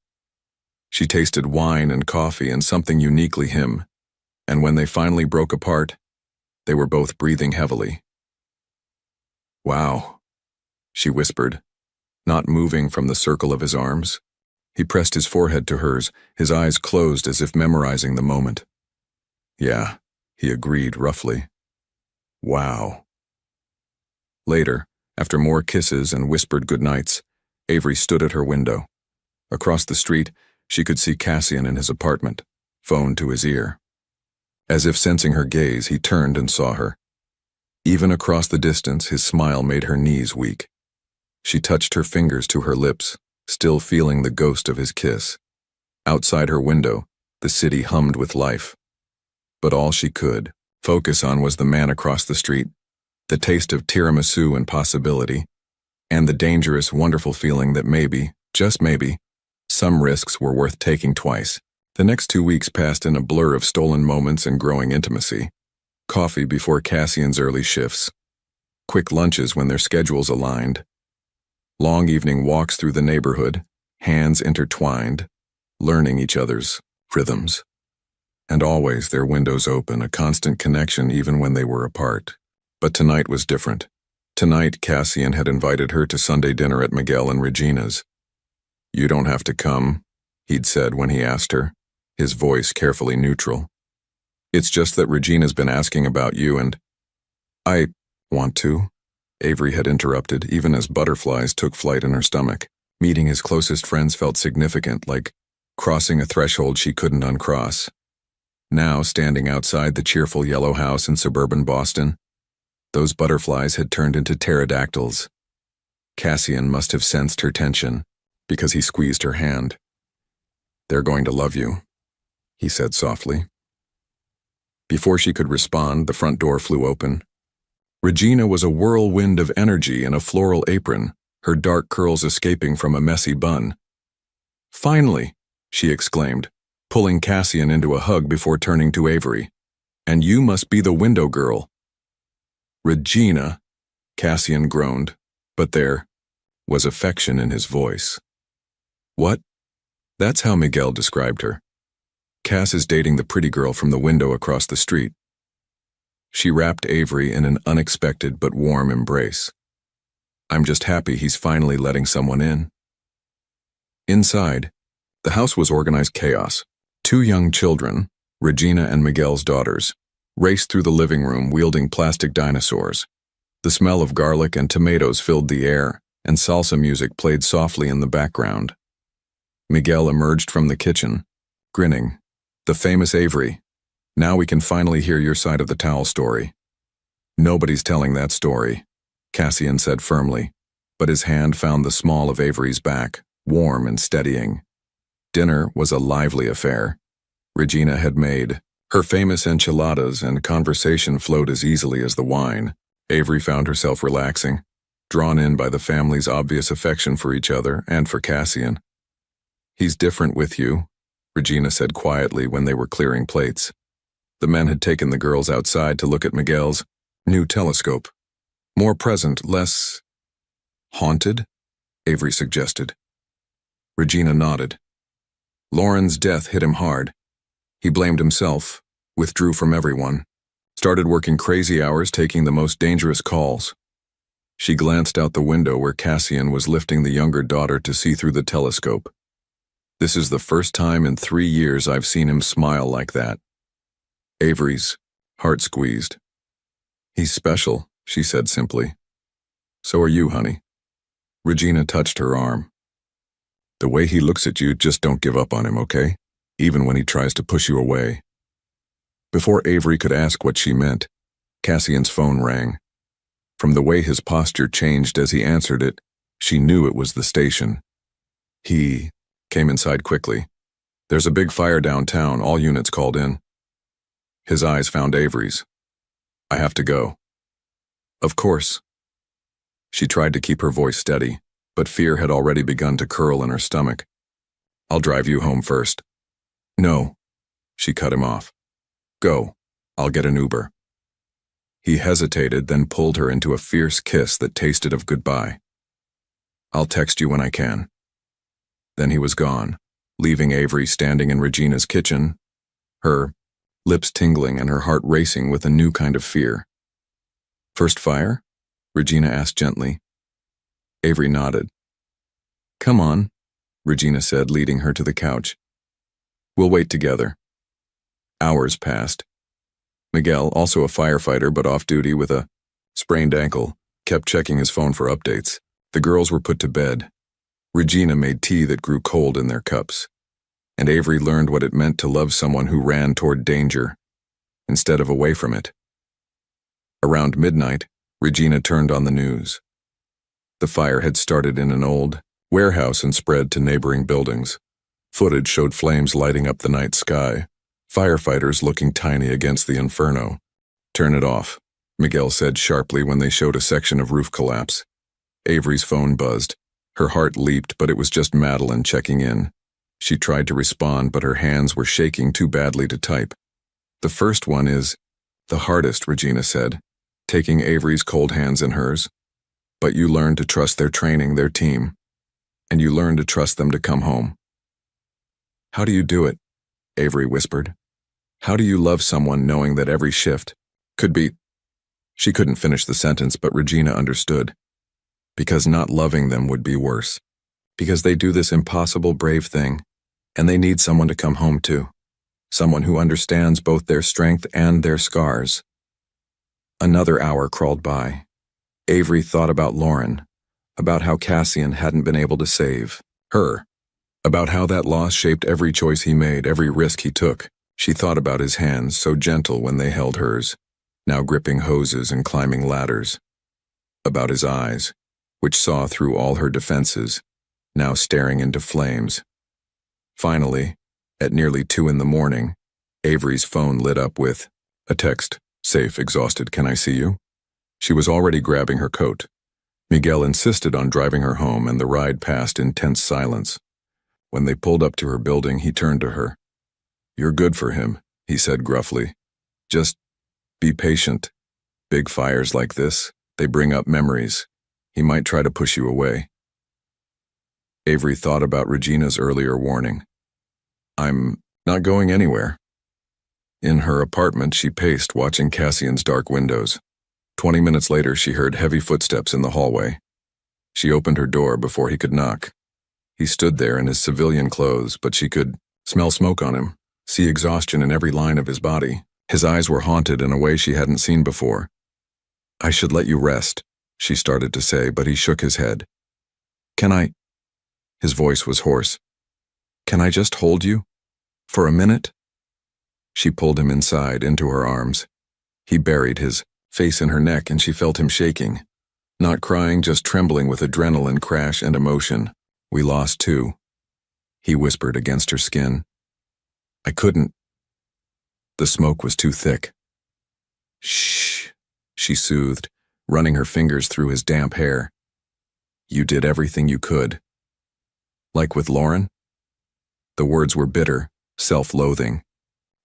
Speaker 1: She tasted wine and coffee and something uniquely him, and when they finally broke apart, they were both breathing heavily. "Wow," she whispered, not moving from the circle of his arms. He pressed his forehead to hers, his eyes closed as if memorizing the moment. "Yeah," he agreed roughly. "Wow." Later, after more kisses and whispered goodnights, Avery stood at her window. Across the street, she could see Cassian in his apartment, phone to his ear. As if sensing her gaze, he turned and saw her. Even across the distance, his smile made her knees weak. She touched her fingers to her lips, still feeling the ghost of his kiss. Outside her window, the city hummed with life. But all she could focus on was the man across the street, the taste of tiramisu and possibility, and the dangerous, wonderful feeling that maybe, just maybe, some risks were worth taking twice. The next 2 weeks passed in a blur of stolen moments and growing intimacy. Coffee before Cassian's early shifts, quick lunches when their schedules aligned, long evening walks through the neighborhood, hands intertwined, learning each other's rhythms. And always their windows open, a constant connection even when they were apart. But tonight was different. Tonight, Cassian had invited her to Sunday dinner at Miguel and Regina's. "You don't have to come," he'd said when he asked her, his voice carefully neutral. "It's just that Regina's been asking about you and—" "I want to," Avery had interrupted, even as butterflies took flight in her stomach. Meeting his closest friends felt significant, like crossing a threshold she couldn't uncross. Now, standing outside the cheerful yellow house in suburban Boston, those butterflies had turned into pterodactyls. Cassian must have sensed her tension, because he squeezed her hand. "They're going to love you," he said softly. Before she could respond, the front door flew open. Regina was a whirlwind of energy in a floral apron, her dark curls escaping from a messy bun. "Finally," she exclaimed, pulling Cassian into a hug before turning to Avery. "And you must be the window girl." "Regina," Cassian groaned, but there was affection in his voice. "What?" That's how Miguel described her. "Cass is dating the pretty girl from the window across the street." She wrapped Avery in an unexpected but warm embrace. "I'm just happy he's finally letting someone in." Inside, the house was organized chaos. Two young children, Regina and Miguel's daughters, raced through the living room wielding plastic dinosaurs. The smell of garlic and tomatoes filled the air, and salsa music played softly in the background. Miguel emerged from the kitchen, grinning. "The famous Avery. Now we can finally hear your side of the towel story." "Nobody's telling that story," Cassian said firmly, but his hand found the small of Avery's back, warm and steadying. Dinner was a lively affair. Regina had made her famous enchiladas, and conversation flowed as easily as the wine. Avery found herself relaxing, drawn in by the family's obvious affection for each other and for Cassian. "He's different with you," Regina said quietly when they were clearing plates. The men had taken the girls outside to look at Miguel's new telescope. "More present, less haunted?" Avery suggested. Regina nodded. Lauren's death hit him hard. He blamed himself, withdrew from everyone, started working crazy hours taking the most dangerous calls. She glanced out the window where Cassian was lifting the younger daughter to see through the telescope. "This is the first time in 3 years I've seen him smile like that." Avery's heart squeezed. "He's special," she said simply. "So are you, honey." Regina touched her arm. "The way he looks at you, just don't give up on him, okay? Even when he tries to push you away." Before Avery could ask what she meant, Cassian's phone rang. From the way his posture changed as he answered it, she knew it was the station. He came inside quickly. "There's a big fire downtown, all units called in." His eyes found Avery's. "I have to go." "Of course." She tried to keep her voice steady, but fear had already begun to curl in her stomach. "I'll drive you home first." "No," she cut him off. "Go. I'll get an Uber." He hesitated, then pulled her into a fierce kiss that tasted of goodbye. "I'll text you when I can." Then he was gone, leaving Avery standing in Regina's kitchen, her lips tingling and her heart racing with a new kind of fear. "First fire?" Regina asked gently. Avery nodded. "Come on," Regina said, leading her to the couch. "We'll wait together." Hours passed. Miguel, also a firefighter but off duty with a sprained ankle, kept checking his phone for updates. The girls were put to bed. Regina made tea that grew cold in their cups, and Avery learned what it meant to love someone who ran toward danger, instead of away from it. Around midnight, Regina turned on the news. The fire had started in an old warehouse and spread to neighboring buildings. Footage showed flames lighting up the night sky, firefighters looking tiny against the inferno. "Turn it off," Miguel said sharply when they showed a section of roof collapse. Avery's phone buzzed. Her heart leaped, but it was just Madeline checking in. She tried to respond, but her hands were shaking too badly to type. "The first one is the hardest," Regina said, taking Avery's cold hands in hers. "But you learn to trust their training, their team, and you learn to trust them to come home." "How do you do it?" Avery whispered. "How do you love someone knowing that every shift could be—" She couldn't finish the sentence, but Regina understood. Because not loving them would be worse. Because they do this impossible, brave thing, and they need someone to come home to. Someone who understands both their strength and their scars. Another hour crawled by. Avery thought about Lauren, about how Cassian hadn't been able to save her, about how that loss shaped every choice he made, every risk he took. She thought about his hands, so gentle when they held hers, now gripping hoses and climbing ladders. About his eyes, which saw through all her defenses, now staring into flames. Finally, At nearly 2 in the morning, Avery's phone lit up with a text. Safe, exhausted, can I see you? She was already grabbing her coat. Miguel insisted on driving her home, and the ride passed in tense silence. When they pulled up to her building, he turned to her. You're good for him, he said gruffly. Just be patient. Big fires like this, they bring up memories. He might try to push you away. Avery thought about Regina's earlier warning. I'm not going anywhere. In her apartment, she paced, watching Cassian's dark windows. 20 minutes later, she heard heavy footsteps in the hallway. She opened her door before he could knock. He stood there in his civilian clothes, but she could smell smoke on him, see exhaustion in every line of his body. His eyes were haunted in a way she hadn't seen before. I should let you rest, she started to say, but he shook his head. Can I? His voice was hoarse. Can I just hold you? For a minute? She pulled him inside, into her arms. He buried his face in her neck, and she felt him shaking. Not crying, just trembling with adrenaline crash and emotion. We lost too, he whispered against her skin. I couldn't. The smoke was too thick. Shh, she soothed, running her fingers through his damp hair. You did everything you could. Like with Lauren? The words were bitter, self-loathing.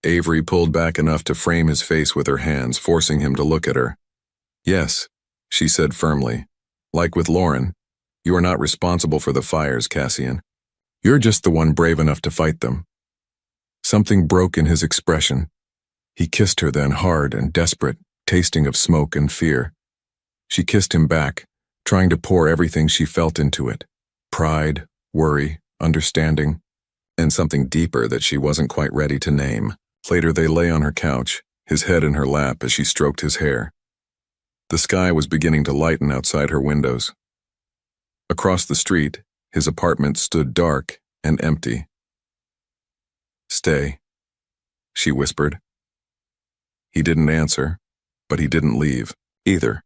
Speaker 1: Avery pulled back enough to frame his face with her hands, forcing him to look at her. Yes, she said firmly. Like with Lauren, you are not responsible for the fires, Cassian. You're just the one brave enough to fight them. Something broke in his expression. He kissed her then, hard and desperate, tasting of smoke and fear. She kissed him back, trying to pour everything she felt into it. Pride, worry, understanding, and something deeper that she wasn't quite ready to name. Later they lay on her couch, his head in her lap as she stroked his hair. The sky was beginning to lighten outside her windows. Across the street, his apartment stood dark and empty. Stay, she whispered. He didn't answer, but he didn't leave, either.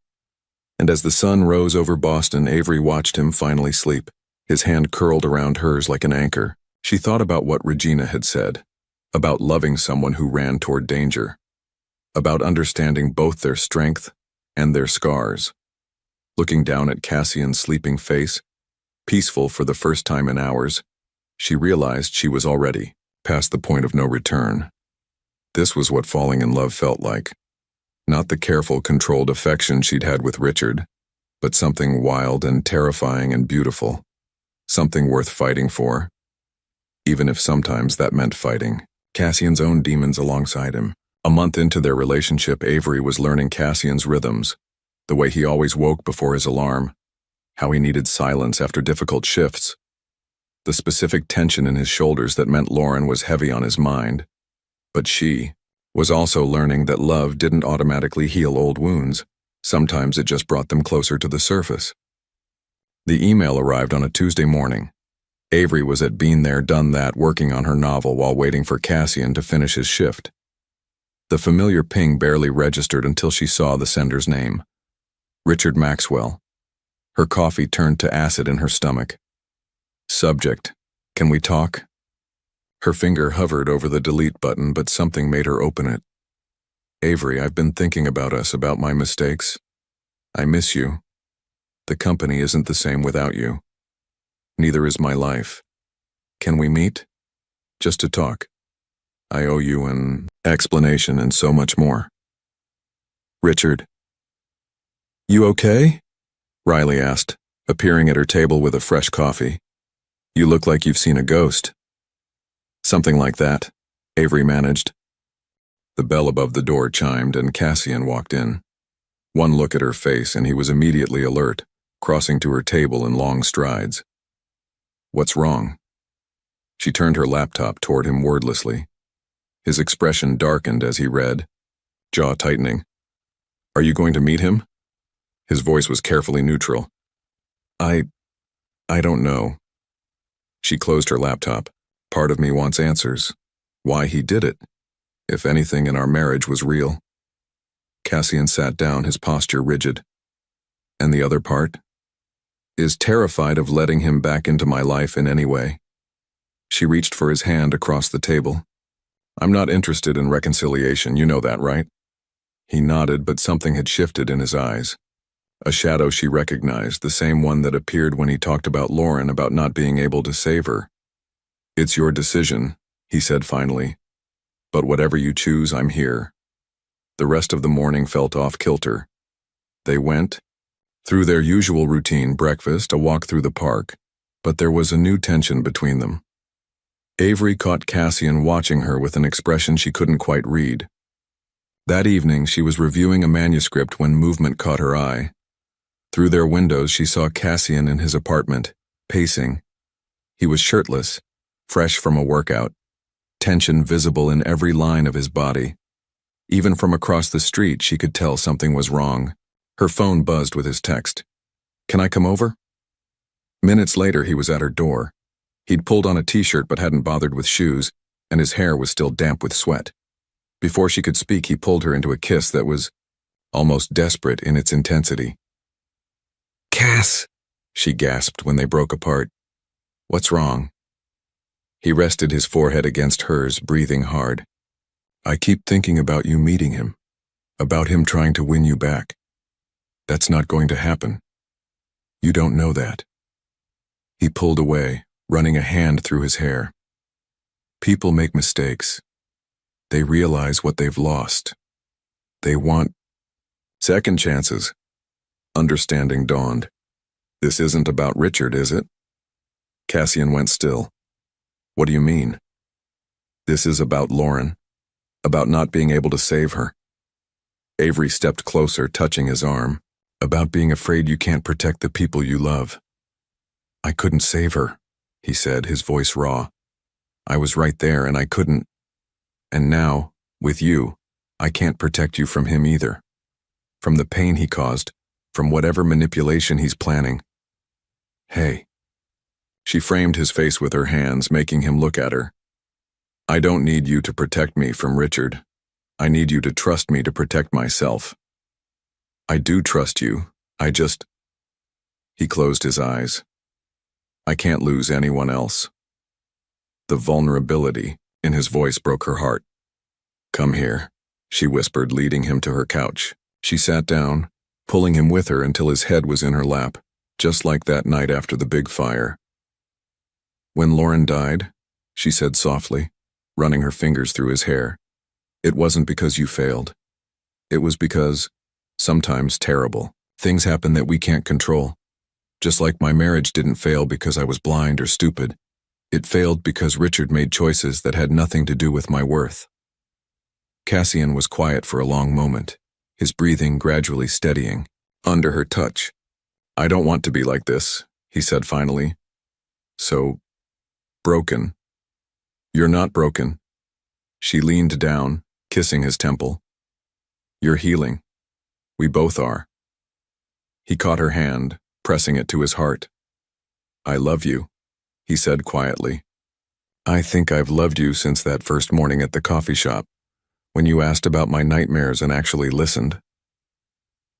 Speaker 1: And as the sun rose over Boston, Avery watched him finally sleep, his hand curled around hers like an anchor. She thought about what Regina had said, about loving someone who ran toward danger, about understanding both their strength and their scars. Looking down at Cassian's sleeping face, peaceful for the first time in hours, she realized she was already past the point of no return. This was what falling in love felt like. Not the careful, controlled affection she'd had with Richard, but something wild and terrifying and beautiful. Something worth fighting for, even if sometimes that meant fighting Cassian's own demons alongside him. A month into their relationship, Avery was learning Cassian's rhythms, the way he always woke before his alarm, how he needed silence after difficult shifts, the specific tension in his shoulders that meant Lauren was heavy on his mind. But she was also learning that love didn't automatically heal old wounds. Sometimes it just brought them closer to the surface. The email arrived on a Tuesday morning. Avery was at Been There, Done That, working on her novel while waiting for Cassian to finish his shift. The familiar ping barely registered until she saw the sender's name. Richard Maxwell. Her coffee turned to acid in her stomach. Subject: Can we talk? Her finger hovered over the delete button, but something made her open it. Avery, I've been thinking about us, about my mistakes. I miss you. The company isn't the same without you. Neither is my life. Can we meet? Just to talk. I owe you an explanation and so much more. Richard. You okay? Riley asked, appearing at her table with a fresh coffee. You look like you've seen a ghost. Something like that, Avery managed. The bell above the door chimed and Cassian walked in. One look at her face and he was immediately alert, crossing to her table in long strides. What's wrong? She turned her laptop toward him wordlessly. His expression darkened as he read, jaw tightening. Are you going to meet him? His voice was carefully neutral. I don't know. She closed her laptop. Part of me wants answers. Why he did it. If anything in our marriage was real. Cassian sat down, his posture rigid. And the other part? Is terrified of letting him back into my life in any way. She reached for his hand across the table. I'm not interested in reconciliation, you know that, right? He nodded, but something had shifted in his eyes. A shadow she recognized, the same one that appeared when he talked about Lauren, about not being able to save her. It's your decision, he said finally. But whatever you choose, I'm here. The rest of the morning felt off kilter. They went through their usual routine: breakfast, a walk through the park, but there was a new tension between them. Avery caught Cassian watching her with an expression she couldn't quite read. That evening, she was reviewing a manuscript when movement caught her eye. Through their windows, she saw Cassian in his apartment, pacing. He was shirtless, fresh from a workout, tension visible in every line of his body. Even from across the street, she could tell something was wrong. Her phone buzzed with his text. "Can I come over?" Minutes later, he was at her door. He'd pulled on a t-shirt but hadn't bothered with shoes, and his hair was still damp with sweat. Before she could speak, he pulled her into a kiss that was almost desperate in its intensity. "Cass," she gasped when they broke apart. "What's wrong?" He rested his forehead against hers, breathing hard. "I keep thinking about you meeting him, about him trying to win you back. That's not going to happen. You don't know that." He pulled away, running a hand through his hair. "People make mistakes. They realize what they've lost. They want second chances." Understanding dawned. "This isn't about Richard, is it?" Cassian went still. "What do you mean?" "This is about Lauren, about not being able to save her." Avery stepped closer, touching his arm. "About being afraid you can't protect the people you love." "I couldn't save her," he said, his voice raw. "I was right there and I couldn't. And now, with you, I can't protect you from him either. From the pain he caused, from whatever manipulation he's planning." "Hey." She framed his face with her hands, making him look at her. "I don't need you to protect me from Richard. I need you to trust me to protect myself." "I do trust you. I just..." He closed his eyes. "I can't lose anyone else." The vulnerability in his voice broke her heart. "Come here," she whispered, leading him to her couch. She sat down, pulling him with her until his head was in her lap, just like that night after the big fire. "When Lauren died," she said softly, running her fingers through his hair, "it wasn't because you failed. It was because, sometimes terrible, things happen that we can't control. Just like my marriage didn't fail because I was blind or stupid. It failed because Richard made choices that had nothing to do with my worth." Cassian was quiet for a long moment, his breathing gradually steadying. Under her touch, "I don't want to be like this," he said finally. "So broken." "You're not broken." She leaned down, kissing his temple. "You're healing. We both are." He caught her hand, pressing it to his heart. "I love you," he said quietly. "I think I've loved you since that first morning at the coffee shop, when you asked about my nightmares and actually listened."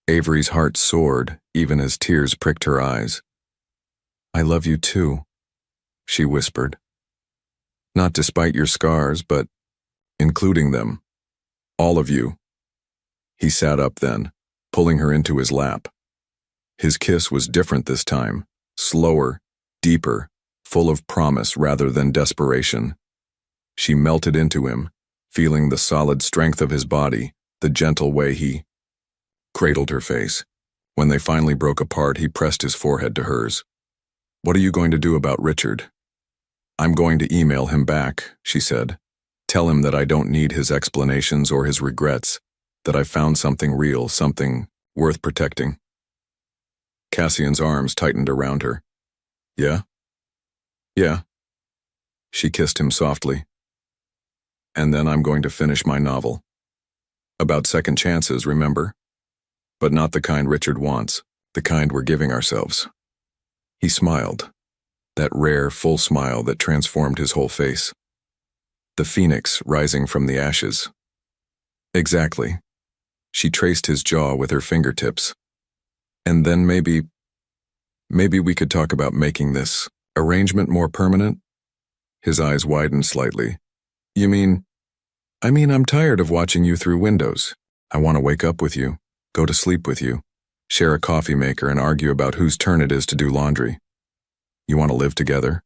Speaker 1: Avery's heart soared, even as tears pricked her eyes. "I love you too," she whispered. "Not despite your scars, but including them. All of you." He sat up then, pulling her into his lap. His kiss was different this time, slower, deeper, full of promise rather than desperation. She melted into him, feeling the solid strength of his body, the gentle way he cradled her face. When they finally broke apart, he pressed his forehead to hers. "What are you going to do about Richard?" "I'm going to email him back," she said. "Tell him that I don't need his explanations or his regrets, that I found something real, something worth protecting." Cassian's arms tightened around her. "Yeah?" "Yeah." She kissed him softly. "And then I'm going to finish my novel. About second chances, remember? But not the kind Richard wants, the kind we're giving ourselves." He smiled, that rare, full smile that transformed his whole face. The phoenix rising from the ashes. "Exactly." She traced his jaw with her fingertips. "And then maybe we could talk about making this arrangement more permanent." His eyes widened slightly. You mean? I'm tired of watching you through windows. I want to wake up with you, go to sleep with you, share a coffee maker and argue about whose turn it is to do laundry. You want to live together?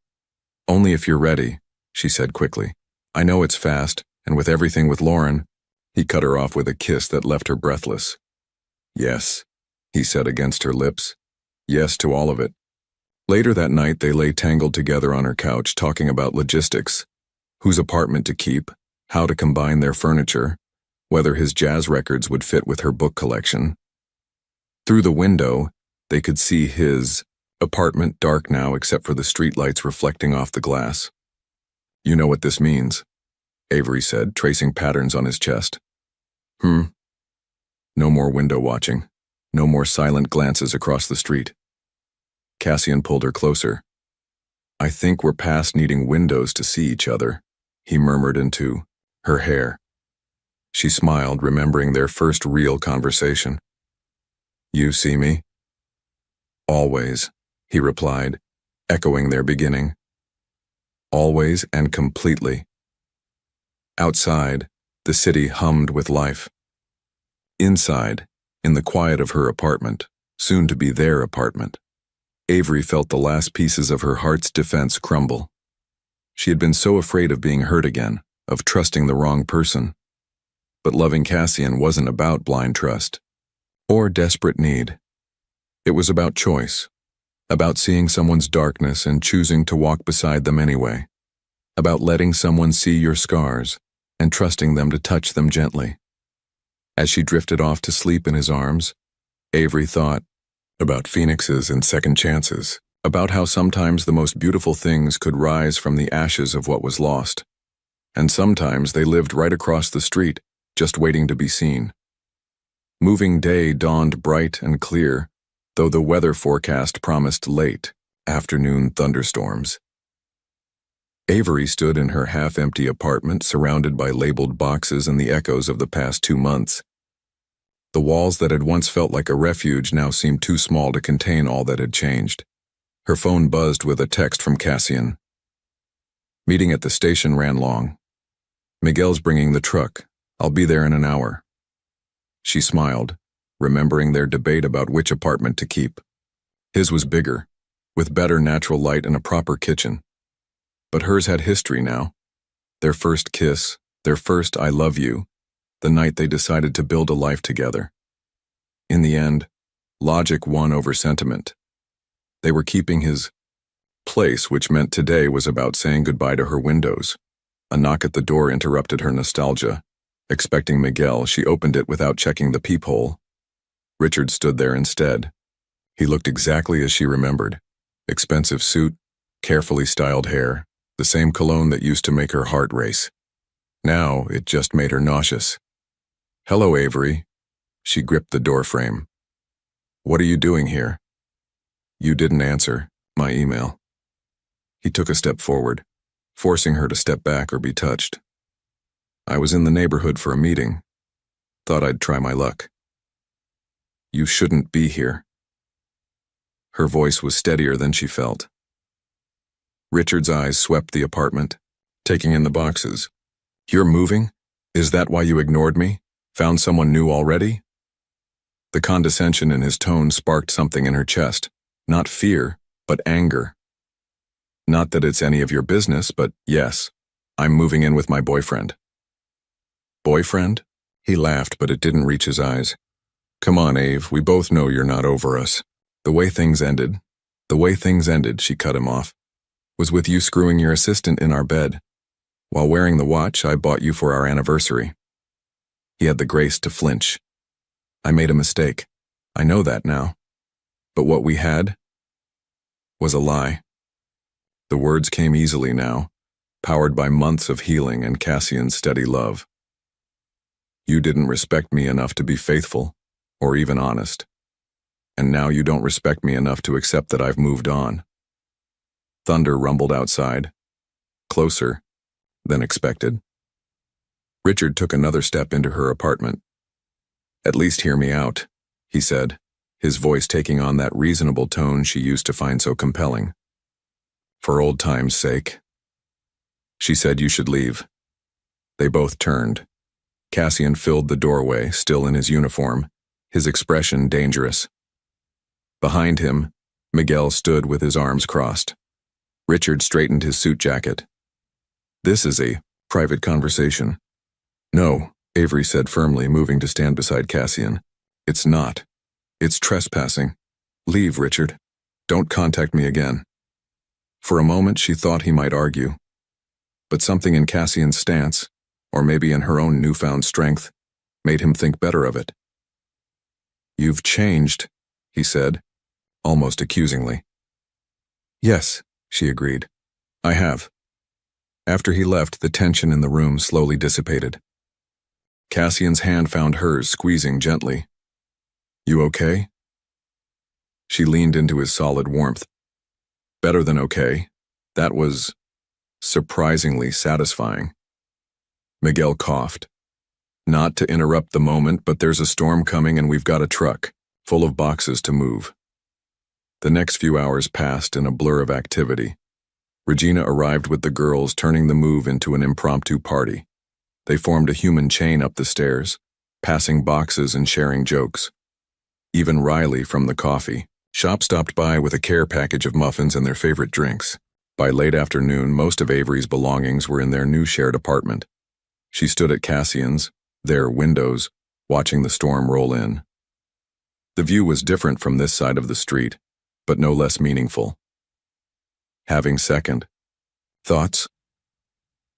Speaker 1: Only if you're ready, she said quickly. I know it's fast, and with everything with Lauren, he cut her off with a kiss that left her breathless. Yes, he said against her lips. Yes to all of it. Later that night, they lay tangled together on her couch talking about logistics, whose apartment to keep, how to combine their furniture, whether his jazz records would fit with her book collection. Through the window, they could see his apartment, dark now except for the streetlights reflecting off the glass. You know what this means, Avery said, tracing patterns on his chest. No more window watching. No more silent glances across the street. Cassian pulled her closer. I think we're past needing windows to see each other, he murmured into her hair. She smiled, remembering their first real conversation. You see me? Always, he replied, echoing their beginning. Always and completely. Outside, the city hummed with life. Inside, in the quiet of her apartment, soon to be their apartment, Avery felt the last pieces of her heart's defense crumble. She had been so afraid of being hurt again, of trusting the wrong person. But loving Cassian wasn't about blind trust or desperate need. It was about choice, about seeing someone's darkness and choosing to walk beside them anyway, about letting someone see your scars and trusting them to touch them gently. As she drifted off to sleep in his arms, Avery thought about phoenixes and second chances, about how sometimes the most beautiful things could rise from the ashes of what was lost, and sometimes they lived right across the street, just waiting to be seen. Moving day dawned bright and clear, though the weather forecast promised late afternoon thunderstorms. Avery stood in her half-empty apartment, surrounded by labeled boxes and the echoes of the past 2 months. The walls that had once felt like a refuge now seemed too small to contain all that had changed. Her phone buzzed with a text from Cassian. Meeting at the station ran long. Miguel's bringing the truck. I'll be there in an hour. She smiled, remembering their debate about which apartment to keep. His was bigger, with better natural light and a proper kitchen. But hers had history now. Their first kiss, their first I love you, the night they decided to build a life together. In the end, logic won over sentiment. They were keeping his place, which meant today was about saying goodbye to her windows. A knock at the door interrupted her nostalgia. Expecting Miguel, she opened it without checking the peephole. Richard stood there instead. He looked exactly as she remembered. Expensive suit, carefully styled hair, the same cologne that used to make her heart race. Now, it just made her nauseous. Hello, Avery. She gripped the doorframe. What are you doing here? You didn't answer my email. He took a step forward, forcing her to step back or be touched. I was in the neighborhood for a meeting. Thought I'd try my luck. You shouldn't be here. Her voice was steadier than she felt. Richard's eyes swept the apartment, taking in the boxes. You're moving? Is that why you ignored me? Found someone new already? The condescension in his tone sparked something in her chest. Not fear, but anger. Not that it's any of your business, but yes, I'm moving in with my boyfriend. Boyfriend? He laughed, but it didn't reach his eyes. Come on, Ave, we both know you're not over us. The way things ended, she cut him off, was with you screwing your assistant in our bed. While wearing the watch I bought you for our anniversary. He had the grace to flinch. I made a mistake. I know that now. But what we had was a lie. The words came easily now, powered by months of healing and Cassian's steady love. You didn't respect me enough to be faithful, or even honest. And now you don't respect me enough to accept that I've moved on. Thunder rumbled outside, closer than expected. Richard took another step into her apartment. At least hear me out, he said, his voice taking on that reasonable tone she used to find so compelling. For old time's sake. She said you should leave. They both turned. Cassian filled the doorway, still in his uniform, his expression dangerous. Behind him, Miguel stood with his arms crossed. Richard straightened his suit jacket. This is a private conversation. No, Avery said firmly, moving to stand beside Cassian. It's not. It's trespassing. Leave, Richard. Don't contact me again. For a moment she thought he might argue. But something in Cassian's stance, or maybe in her own newfound strength, made him think better of it. You've changed, he said, almost accusingly. Yes, she agreed. I have. After he left, the tension in the room slowly dissipated. Cassian's hand found hers, squeezing gently. You okay? She leaned into his solid warmth. Better than okay. That was surprisingly satisfying. Miguel coughed. Not to interrupt the moment, but there's a storm coming and we've got a truck, full of boxes to move. The next few hours passed in a blur of activity. Regina arrived with the girls, turning the move into an impromptu party. They formed a human chain up the stairs, passing boxes and sharing jokes. Even Riley from the coffee shop stopped by with a care package of muffins and their favorite drinks. By late afternoon, most of Avery's belongings were in their new shared apartment. She stood at Cassian's, their windows, watching the storm roll in. The view was different from this side of the street, but no less meaningful. Having second thoughts?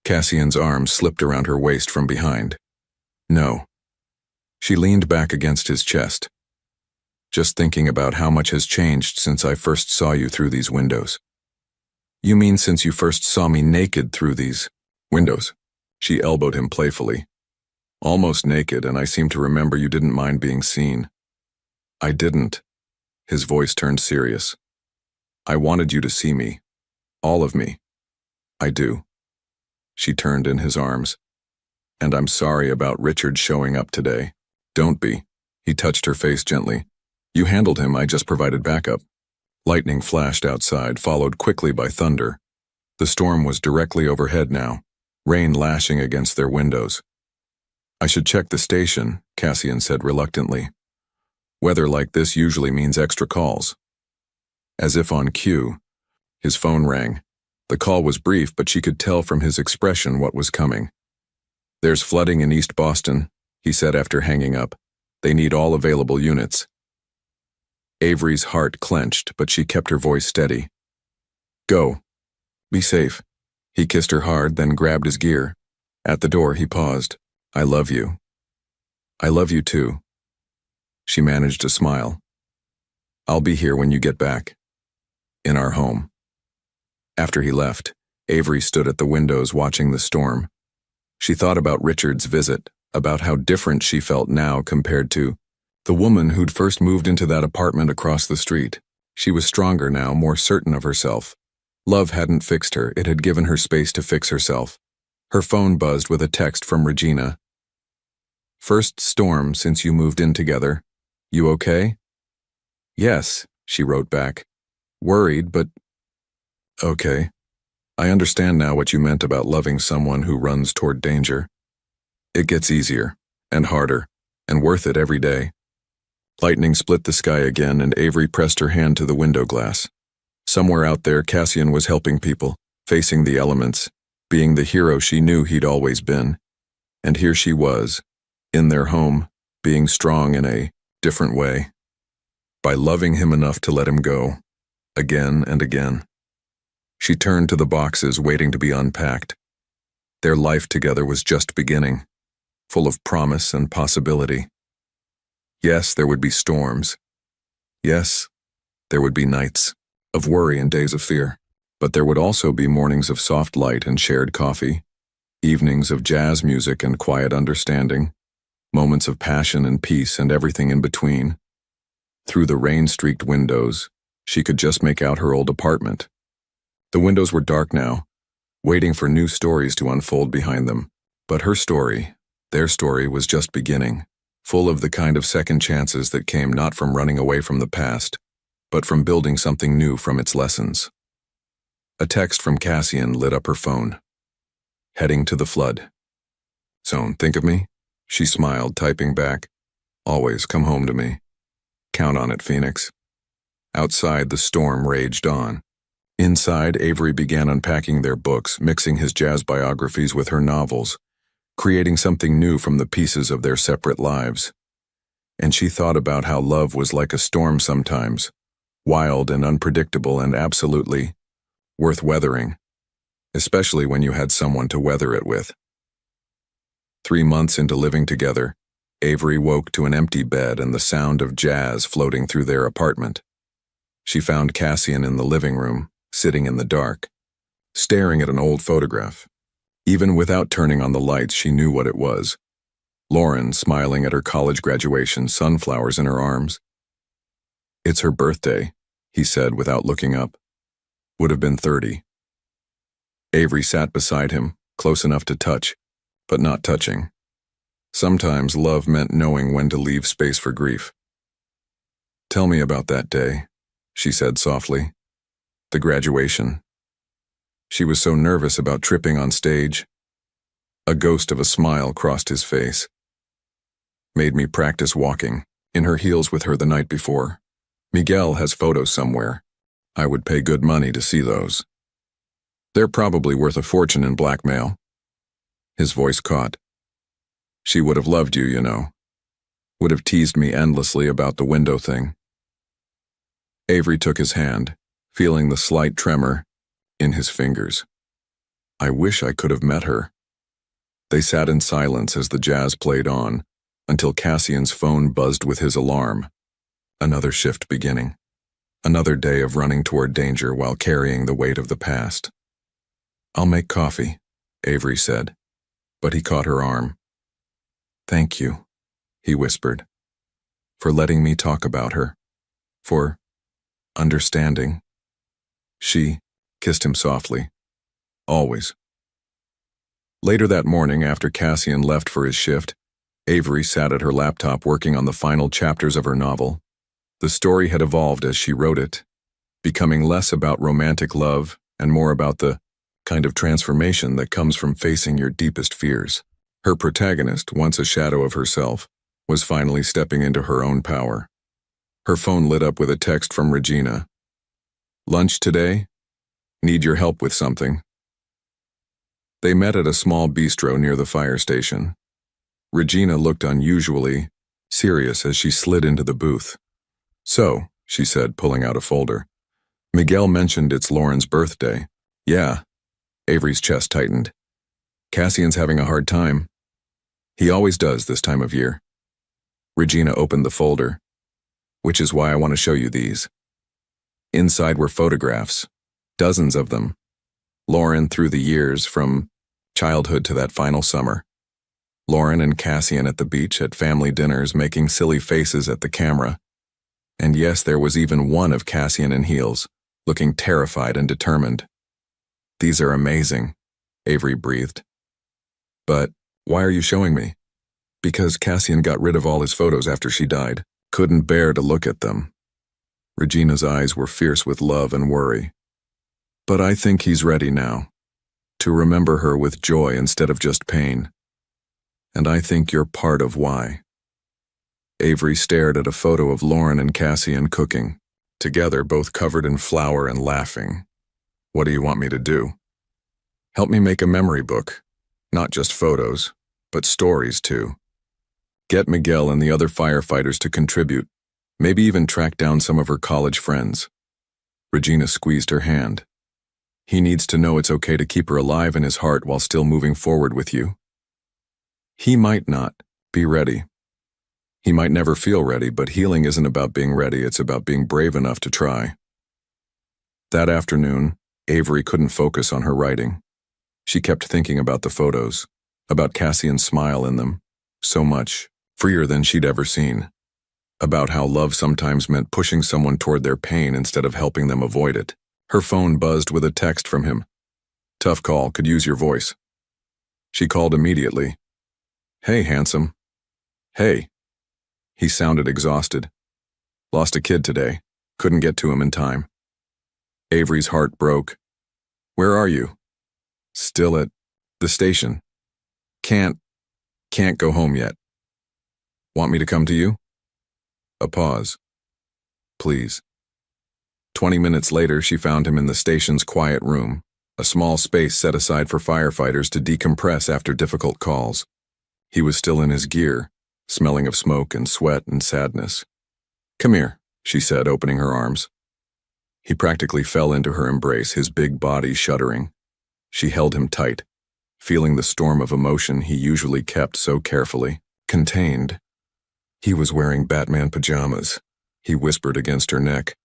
Speaker 1: Cassian's arms slipped around her waist from behind. No. She leaned back against his chest. Just thinking about how much has changed since I first saw you through these windows. You mean since you first saw me naked through these windows? She elbowed him playfully. Almost naked, and I seem to remember you didn't mind being seen. I didn't. His voice turned serious. I wanted you to see me. All of me. I do. She turned in his arms. And I'm sorry about Richard showing up today. Don't be. He touched her face gently. You handled him, I just provided backup. Lightning flashed outside, followed quickly by thunder. The storm was directly overhead now, rain lashing against their windows. I should check the station, Cassian said reluctantly. Weather like this usually means extra calls. As if on cue, his phone rang. The call was brief, but she could tell from his expression what was coming. There's flooding in East Boston, he said after hanging up. They need all available units. Avery's heart clenched, but she kept her voice steady. Go. Be safe. He kissed her hard, then grabbed his gear. At the door, he paused. I love you. I love you too. She managed a smile. I'll be here when you get back. In our home. After he left, Avery stood at the windows watching the storm. She thought about Richard's visit, about how different she felt now compared to the woman who'd first moved into that apartment across the street. She was stronger now, more certain of herself. Love hadn't fixed her, it had given her space to fix herself. Her phone buzzed with a text from Regina. First storm since you moved in together. You okay? Yes, she wrote back. Worried, but okay. I understand now what you meant about loving someone who runs toward danger. It gets easier, and harder, and worth it every day. Lightning split the sky again, and Avery pressed her hand to the window glass. Somewhere out there, Cassian was helping people, facing the elements, being the hero she knew he'd always been. And here she was, in their home, being strong in a different way. By loving him enough to let him go, again and again. She turned to the boxes waiting to be unpacked. Their life together was just beginning, full of promise and possibility. Yes, there would be storms. Yes, there would be nights of worry and days of fear. But there would also be mornings of soft light and shared coffee, evenings of jazz music and quiet understanding, moments of passion and peace and everything in between. Through the rain-streaked windows, she could just make out her old apartment. The windows were dark now, waiting for new stories to unfold behind them. But her story, their story, was just beginning. Full of the kind of second chances that came not from running away from the past, but from building something new from its lessons. A text from Cassian lit up her phone. heading to the flood zone. Think of me? She smiled, typing back. Always come home to me. Count on it, Phoenix. Outside, the storm raged on. Inside, Avery began unpacking their books, mixing his jazz biographies with her novels, creating something new from the pieces of their separate lives. And she thought about how love was like a storm sometimes, wild and unpredictable and absolutely worth weathering, especially when you had someone to weather it with. 3 months into living together, Avery woke to an empty bed and the sound of jazz floating through their apartment. She found Cassian in the living room, sitting in the dark, staring at an old photograph. Even without turning on the lights, she knew what it was. Lauren, smiling at her college graduation, sunflowers in her arms. It's her birthday, he said without looking up. Would have been 30. Avery sat beside him, close enough to touch, but not touching. Sometimes love meant knowing when to leave space for grief. Tell me about that day, she said softly. The graduation. She was so nervous about tripping on stage. A ghost of a smile crossed his face. Made me practice walking, in her heels with her the night before. Miguel has photos somewhere. I would pay good money to see those. They're probably worth a fortune in blackmail. His voice caught. She would have loved you, you know. Would have teased me endlessly about the window thing. Avery took his hand, feeling the slight tremor in his fingers. I wish I could have met her. They sat in silence as the jazz played on, until Cassian's phone buzzed with his alarm. Another shift beginning. Another day of running toward danger while carrying the weight of the past. I'll make coffee, Avery said, but he caught her arm. Thank you, he whispered, for letting me talk about her, for understanding. She kissed him softly. Always. Later that morning, after Cassian left for his shift, Avery sat at her laptop working on the final chapters of her novel. The story had evolved as she wrote it, becoming less about romantic love and more about the kind of transformation that comes from facing your deepest fears. Her protagonist, once a shadow of herself, was finally stepping into her own power. Her phone lit up with a text from Regina. Lunch today? Need your help with something. They met at a small bistro near the fire station. Regina looked unusually serious as she slid into the booth. So, she said, pulling out a folder. Miguel mentioned it's Lauren's birthday. Yeah. Avery's chest tightened. Cassian's having a hard time. He always does this time of year. Regina opened the folder, which is why I want to show you these. Inside were photographs, dozens of them. Lauren through the years, from childhood to that final summer. Lauren and Cassian at the beach at family dinners making silly faces at the camera. And yes, there was even one of Cassian in heels, looking terrified and determined. These are amazing, Avery breathed. But why are you showing me? Because Cassian got rid of all his photos after she died. Couldn't bear to look at them. Regina's eyes were fierce with love and worry. But I think he's ready now, to remember her with joy instead of just pain. And I think you're part of why. Avery stared at a photo of Lauren and Cassian cooking, together both covered in flour and laughing. What do you want me to do? Help me make a memory book. Not just photos, but stories too. Get Miguel and the other firefighters to contribute, maybe even track down some of her college friends. Regina squeezed her hand. He needs to know it's okay to keep her alive in his heart while still moving forward with you. He might not be ready. He might never feel ready, but healing isn't about being ready, it's about being brave enough to try. That afternoon, Avery couldn't focus on her writing. She kept thinking about the photos, about Cassian's smile in them, so much, freer than she'd ever seen. About how love sometimes meant pushing someone toward their pain instead of helping them avoid it. Her phone buzzed with a text from him. Tough call, could use your voice. She called immediately. Hey, handsome. Hey. He sounded exhausted. Lost a kid today. Couldn't get to him in time. Avery's heart broke. Where are you? Still at The station. Can't go home yet. Want me to come to you? A pause. Please. 20 minutes later, she found him in the station's quiet room, a small space set aside for firefighters to decompress after difficult calls. He was still in his gear, smelling of smoke and sweat and sadness. Come here, she said, opening her arms. He practically fell into her embrace, his big body shuddering. She held him tight, feeling the storm of emotion he usually kept so carefully contained. He was wearing Batman pajamas, he whispered against her neck,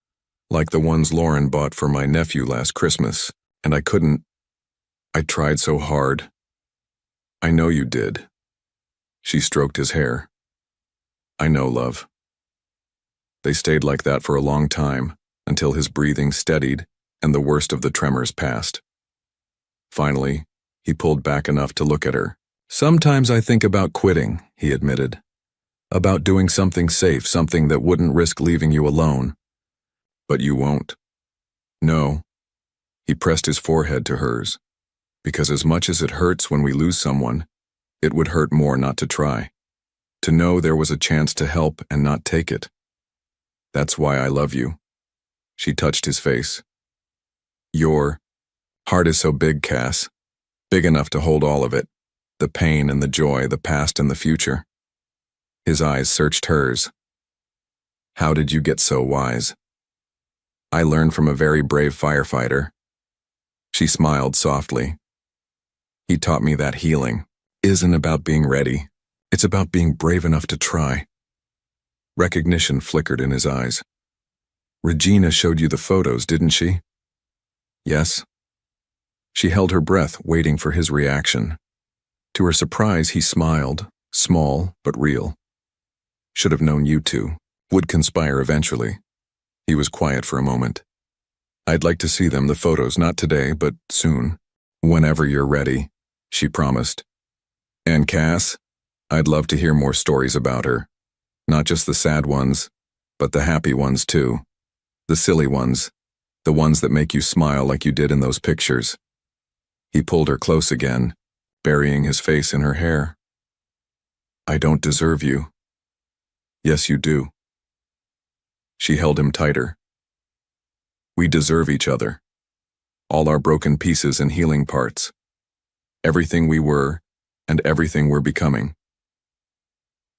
Speaker 1: like the ones Lauren bought for my nephew last Christmas, and I couldn't. I tried so hard. I know you did. She stroked his hair. I know, love. They stayed like that for a long time, until his breathing steadied and the worst of the tremors passed. Finally, he pulled back enough to look at her. Sometimes I think about quitting, he admitted. About doing something safe, something that wouldn't risk leaving you alone. But you won't. No. He pressed his forehead to hers. Because as much as it hurts when we lose someone, it would hurt more not to try. To know there was a chance to help and not take it. That's why I love you. She touched his face. Your heart is so big, Cass. Big enough to hold all of it. The pain and the joy, the past and the future. His eyes searched hers. How did you get so wise? I learned from a very brave firefighter. She smiled softly. He taught me that healing isn't about being ready. It's about being brave enough to try. Recognition flickered in his eyes. Regina showed you the photos, didn't she? Yes. She held her breath, waiting for his reaction. To her surprise, he smiled, small but real. Should have known you two. Would conspire eventually. He was quiet for a moment. I'd like to see them, the photos, not today, but soon. Whenever you're ready, she promised. And Cass, I'd love to hear more stories about her. Not just the sad ones, but the happy ones too. The silly ones. The ones that make you smile like you did in those pictures. He pulled her close again, burying his face in her hair. I don't deserve you. Yes, you do. She held him tighter. We deserve each other. All our broken pieces and healing parts. Everything we were, and everything we're becoming.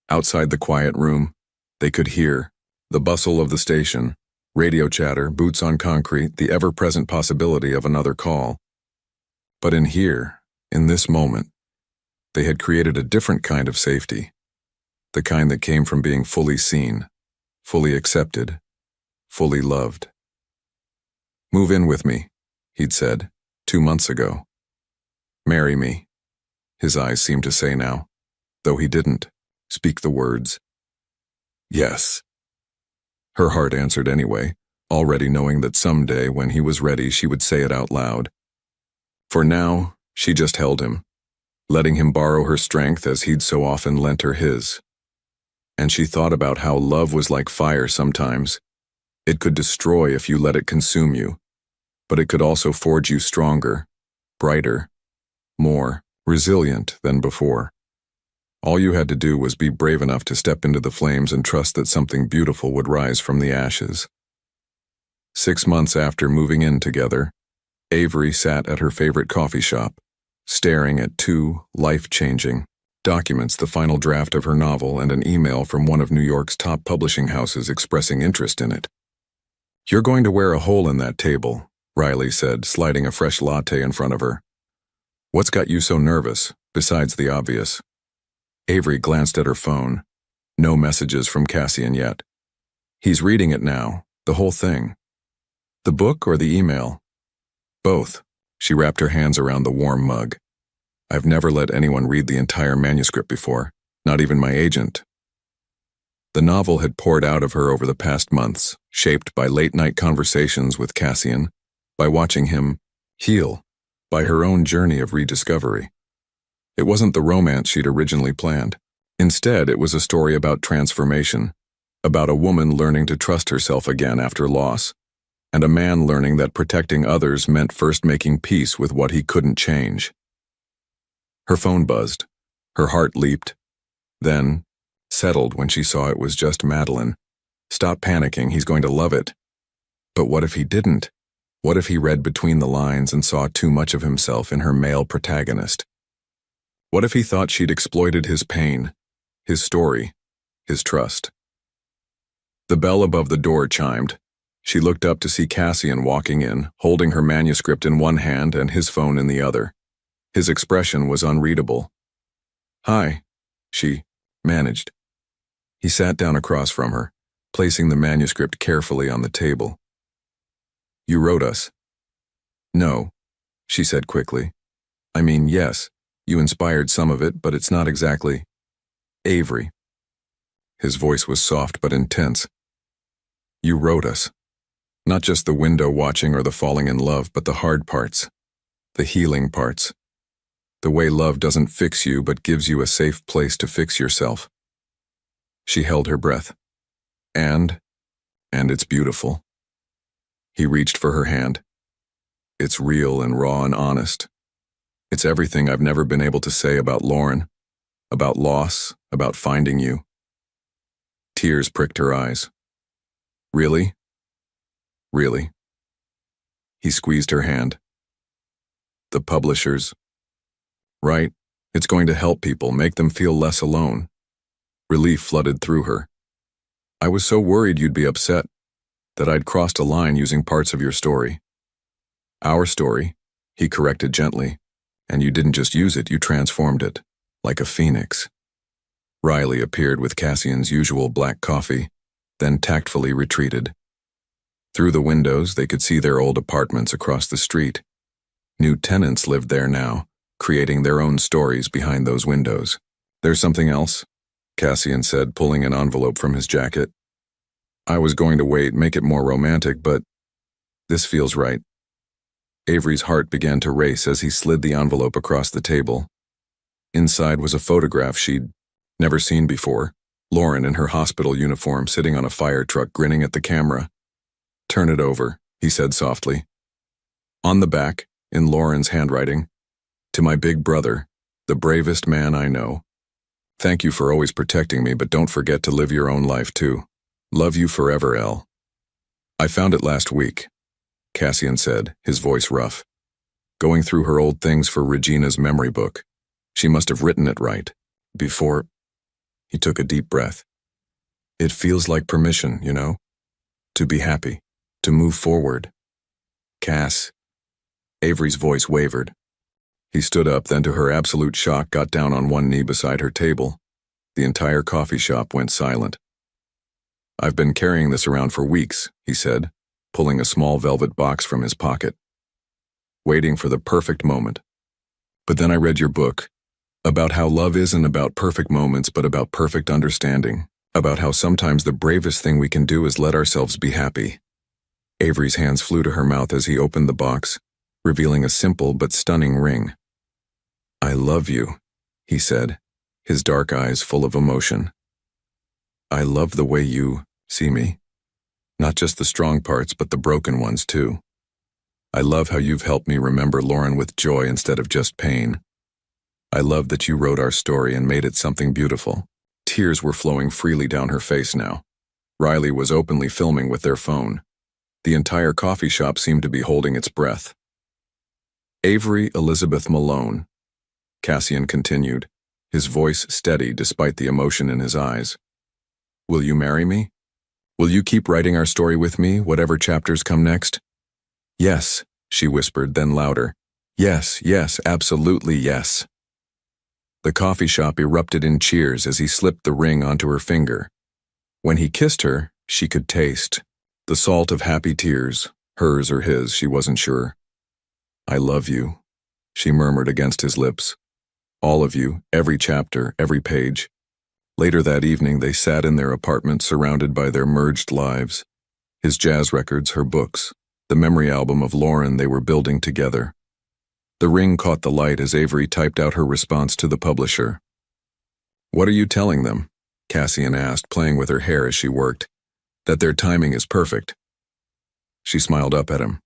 Speaker 1: Outside the quiet room, they could hear the bustle of the station, radio chatter, boots on concrete, the ever-present possibility of another call. But in here, in this moment, they had created a different kind of safety. The kind that came from being fully seen, fully accepted, fully loved. Move in with me, he'd said, 2 months ago. Marry me, his eyes seemed to say now, though he didn't speak the words. Yes. Her heart answered anyway, already knowing that someday when he was ready she would say it out loud. For now, she just held him, letting him borrow her strength as he'd so often lent her his. And she thought about how love was like fire sometimes. It could destroy if you let it consume you, but it could also forge you stronger, brighter, more resilient than before. All you had to do was be brave enough to step into the flames and trust that something beautiful would rise from the ashes. 6 months after moving in together, Avery sat at her favorite coffee shop, staring at 2 life-changing documents, the final draft of her novel and an email from one of New York's top publishing houses expressing interest in it. You're going to wear a hole in that table, Riley said, sliding a fresh latte in front of her. What's got you so nervous, besides the obvious? Avery glanced at her phone. No messages from Cassian yet. He's reading it now, the whole thing. The book or the email? Both. She wrapped her hands around the warm mug. I've never let anyone read the entire manuscript before, not even my agent. The novel had poured out of her over the past months, shaped by late-night conversations with Cassian, by watching him heal, by her own journey of rediscovery. It wasn't the romance she'd originally planned. Instead, it was a story about transformation, about a woman learning to trust herself again after loss, and a man learning that protecting others meant first making peace with what he couldn't change. Her phone buzzed. Her heart leaped, then settled when she saw it was just Madeline. Stop panicking, he's going to love it. But what if he didn't? What if he read between the lines and saw too much of himself in her male protagonist? What if he thought she'd exploited his pain, his story, his trust? The bell above the door chimed. She looked up to see Cassian walking in, holding her manuscript in one hand and his phone in the other. His expression was unreadable. "Hi," she managed. He sat down across from her, placing the manuscript carefully on the table. "You wrote us." "No," she said quickly. "I mean, yes, you inspired some of it, but it's not exactly Avery." His voice was soft but intense. "You wrote us. Not just the window watching or the falling in love, but the hard parts, the healing parts. The way love doesn't fix you but gives you a safe place to fix yourself." She held her breath. And it's beautiful." He reached for her hand. "It's real and raw and honest. It's everything I've never been able to say about Lauren, about loss, about finding you." Tears pricked her eyes. "Really? Really?" He squeezed her hand. "The publishers. Right, it's going to help people, make them feel less alone." Relief flooded through her. "I was so worried you'd be upset, that I'd crossed a line using parts of your story." "Our story," he corrected gently, "and you didn't just use it, you transformed it, like a phoenix." Riley appeared with Cassian's usual black coffee, then tactfully retreated. Through the windows, they could see their old apartments across the street. New tenants lived there now, creating their own stories behind those windows. "There's something else," Cassian said, pulling an envelope from his jacket. "I was going to wait, make it more romantic, but this feels right." Avery's heart began to race as he slid the envelope across the table. Inside was a photograph she'd never seen before, Lauren in her hospital uniform sitting on a fire truck grinning at the camera. "Turn it over," he said softly. On the back, in Lauren's handwriting, "To my big brother, the bravest man I know. Thank you for always protecting me, but don't forget to live your own life too. Love you forever, Elle." "I found it last week," Cassian said, his voice rough. "Going through her old things for Regina's memory book. She must have written it right. Before..." He took a deep breath. "It feels like permission, you know? To be happy, to move forward." "Cass..." Avery's voice wavered. He stood up, then to her absolute shock got down on one knee beside her table. The entire coffee shop went silent. "I've been carrying this around for weeks," he said, pulling a small velvet box from his pocket. "Waiting for the perfect moment. But then I read your book, about how love isn't about perfect moments but about perfect understanding, about how sometimes the bravest thing we can do is let ourselves be happy." Avery's hands flew to her mouth as he opened the box, revealing a simple but stunning ring. "I love you," he said, his dark eyes full of emotion. "I love the way you see me. Not just the strong parts, but the broken ones too. I love how you've helped me remember Lauren with joy instead of just pain. I love that you wrote our story and made it something beautiful." Tears were flowing freely down her face now. Riley was openly filming with their phone. The entire coffee shop seemed to be holding its breath. "Avery Elizabeth Malone," Cassian continued, his voice steady despite the emotion in his eyes. "Will you marry me? Will you keep writing our story with me, whatever chapters come next?" "Yes," she whispered, then louder. "Yes, yes, absolutely yes." The coffee shop erupted in cheers as he slipped the ring onto her finger. When he kissed her, she could taste the salt of happy tears, hers or his, she wasn't sure. "I love you," she murmured against his lips. "All of you, every chapter, every page." Later that evening, they sat in their apartment surrounded by their merged lives. His jazz records, her books, the memory album of Lauren they were building together. The ring caught the light as Avery typed out her response to the publisher. "What are you telling them?" Cassian asked, playing with her hair as she worked. "That their timing is perfect?" She smiled up at him.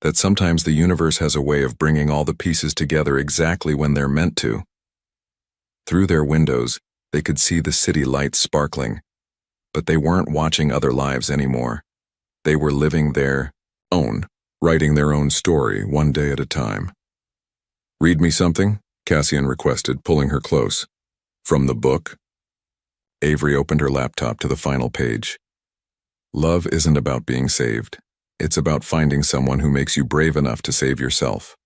Speaker 1: that sometimes the universe has a way of bringing all the pieces together exactly when they're meant to. Through their windows, they could see the city lights sparkling, but they weren't watching other lives anymore. They were living their own, writing their own story one day at a time. "Read me something?" Cassian requested, pulling her close. "From the book?" Avery opened her laptop to the final page. "Love isn't about being saved. It's about finding someone who makes you brave enough to save yourself.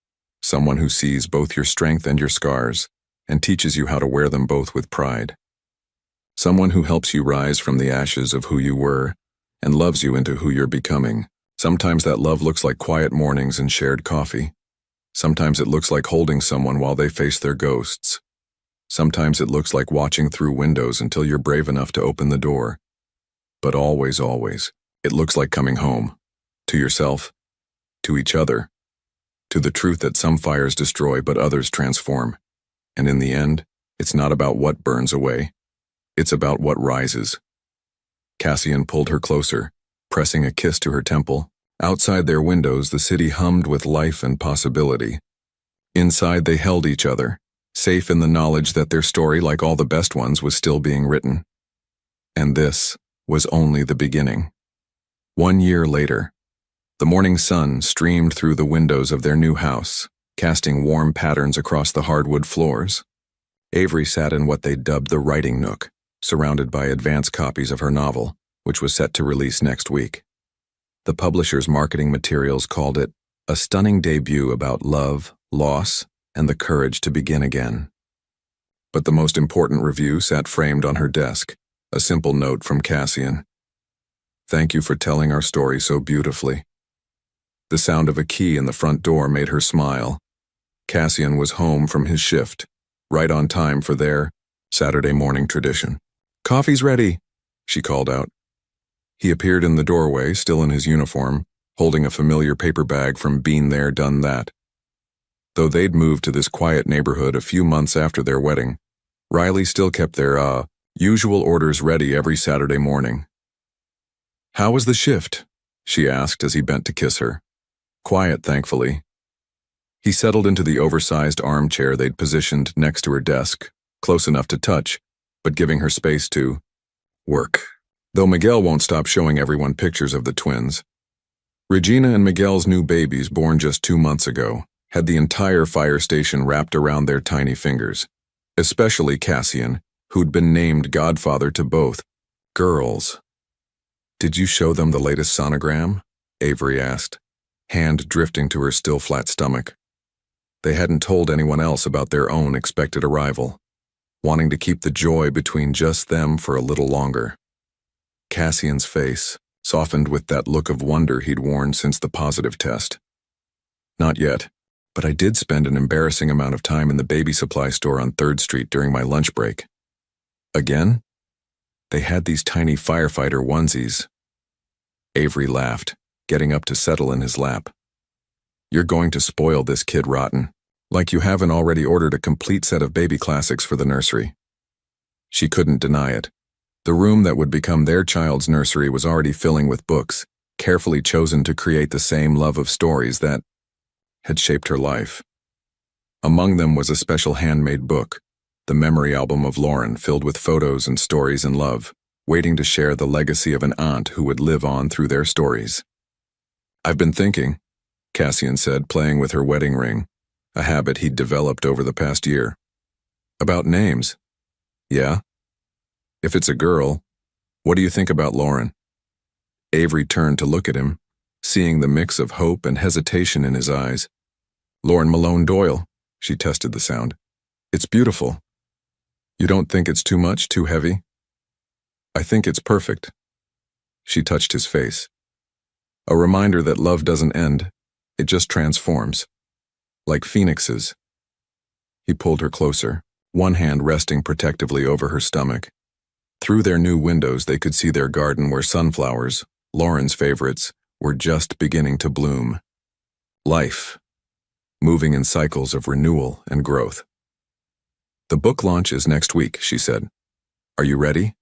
Speaker 1: Someone who sees both your strength and your scars, and teaches you how to wear them both with pride. Someone who helps you rise from the ashes of who you were, and loves you into who you're becoming. Sometimes that love looks like quiet mornings and shared coffee. Sometimes it looks like holding someone while they face their ghosts. Sometimes it looks like watching through windows until you're brave enough to open the door. But always, it looks like coming home. To yourself, to each other, to the truth that some fires destroy but others transform. And in the end, it's not about what burns away. It's about what rises." Cassian pulled her closer, pressing a kiss to her temple. Outside their windows, the city hummed with life and possibility. Inside, they held each other, safe in the knowledge that their story, like all the best ones, was still being written. And this was only the beginning. 1 year later, the morning sun streamed through the windows of their new house, casting warm patterns across the hardwood floors. Avery sat in what they dubbed the writing nook, surrounded by advance copies of her novel, which was set to release next week. The publisher's marketing materials called it a stunning debut about love, loss, and the courage to begin again. But the most important review sat framed on her desk, a simple note from Cassian. "Thank you for telling our story so beautifully." The sound of a key in the front door made her smile. Cassian was home from his shift, right on time for their Saturday morning tradition. "Coffee's ready," she called out. He appeared in the doorway, still in his uniform, holding a familiar paper bag from Been There, Done That. Though they'd moved to this quiet neighborhood a few months after their wedding, Riley still kept their, usual orders ready every Saturday morning. "How was the shift?" she asked as he bent to kiss her. "Quiet, thankfully." He settled into the oversized armchair they'd positioned next to her desk, close enough to touch, but giving her space to work. Though Miguel won't stop showing everyone pictures of the twins. Regina and Miguel's new babies, born just 2 months ago, had the entire fire station wrapped around their tiny fingers, especially Cassian, who'd been named godfather to both girls. "Did you show them the latest sonogram?" Avery asked, hand drifting to her still flat stomach. They hadn't told anyone else about their own expected arrival, wanting to keep the joy between just them for a little longer. Cassian's face softened with that look of wonder he'd worn since the positive test. "Not yet, but I did spend an embarrassing amount of time in the baby supply store on 3rd Street during my lunch break." "Again?" "They had these tiny firefighter onesies." Avery laughed, getting up to settle in his lap. "You're going to spoil this kid rotten, like you haven't already ordered a complete set of baby classics for the nursery." She couldn't deny it. The room that would become their child's nursery was already filling with books, carefully chosen to create the same love of stories that had shaped her life. Among them was a special handmade book, the memory album of Lauren, filled with photos and stories and love, waiting to share the legacy of an aunt who would live on through their stories. "I've been thinking," Cassian said, playing with her wedding ring, a habit he'd developed over the past year. "About names." "Yeah? If it's a girl, what do you think about Lauren?" Avery turned to look at him, seeing the mix of hope and hesitation in his eyes. "Lauren Malone Doyle," she tested the sound. "It's beautiful. You don't think it's too much, too heavy?" "I think it's perfect." She touched his face. A reminder that love doesn't end, it just transforms. Like phoenixes. He pulled her closer, one hand resting protectively over her stomach. Through their new windows, they could see their garden where sunflowers, Lauren's favorites, were just beginning to bloom. Life, moving in cycles of renewal and growth. "The book launch is next week," she said. "Are you ready?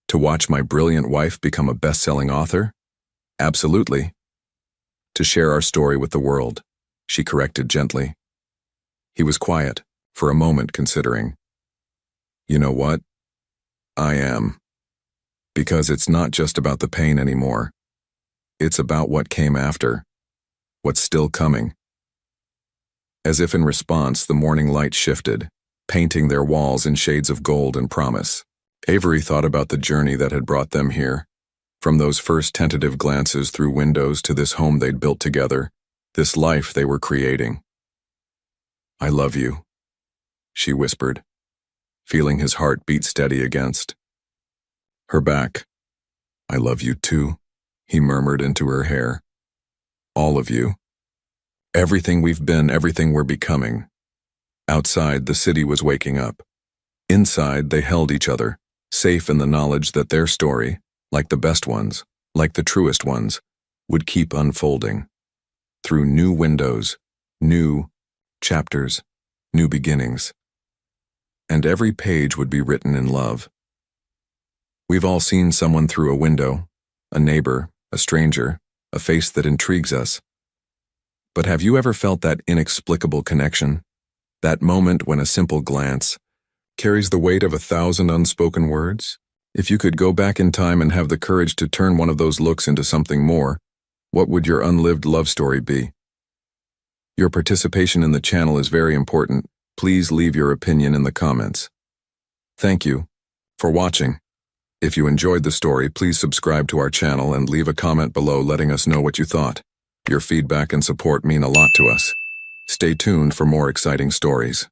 Speaker 1: To watch my brilliant wife become a best-selling author?" "Absolutely." to share our story with the world, she corrected gently. He was quiet, for a moment considering. You know what? I am. Because it's not just about the pain anymore. It's about what came after. What's still coming. As if in response, the morning light shifted, painting their walls in shades of gold and promise. Avery thought about the journey that had brought them here. From those first tentative glances through windows to this home they'd built together, this life they were creating. I love you, she whispered, feeling his heart beat steady against her back. I love you too, he murmured into her hair. All of you. Everything we've been, everything we're becoming. Outside, the city was waking up. Inside, they held each other, safe in the knowledge that their story, like the best ones, like the truest ones, would keep unfolding. Through new windows, new chapters, new beginnings. And every page would be written in love. We've all seen someone through a window, a neighbor, a stranger, a face that intrigues us. But have you ever felt that inexplicable connection? That moment when a simple glance carries the weight of 1,000 unspoken words? If you could go back in time and have the courage to turn one of those looks into something more, what would your unlived love story be? Your participation in the channel is very important. Please leave your opinion in the comments. Thank you for watching. If you enjoyed the story, please subscribe to our channel and leave a comment below letting us know what you thought. Your feedback and support mean a lot to us. Stay tuned for more exciting stories.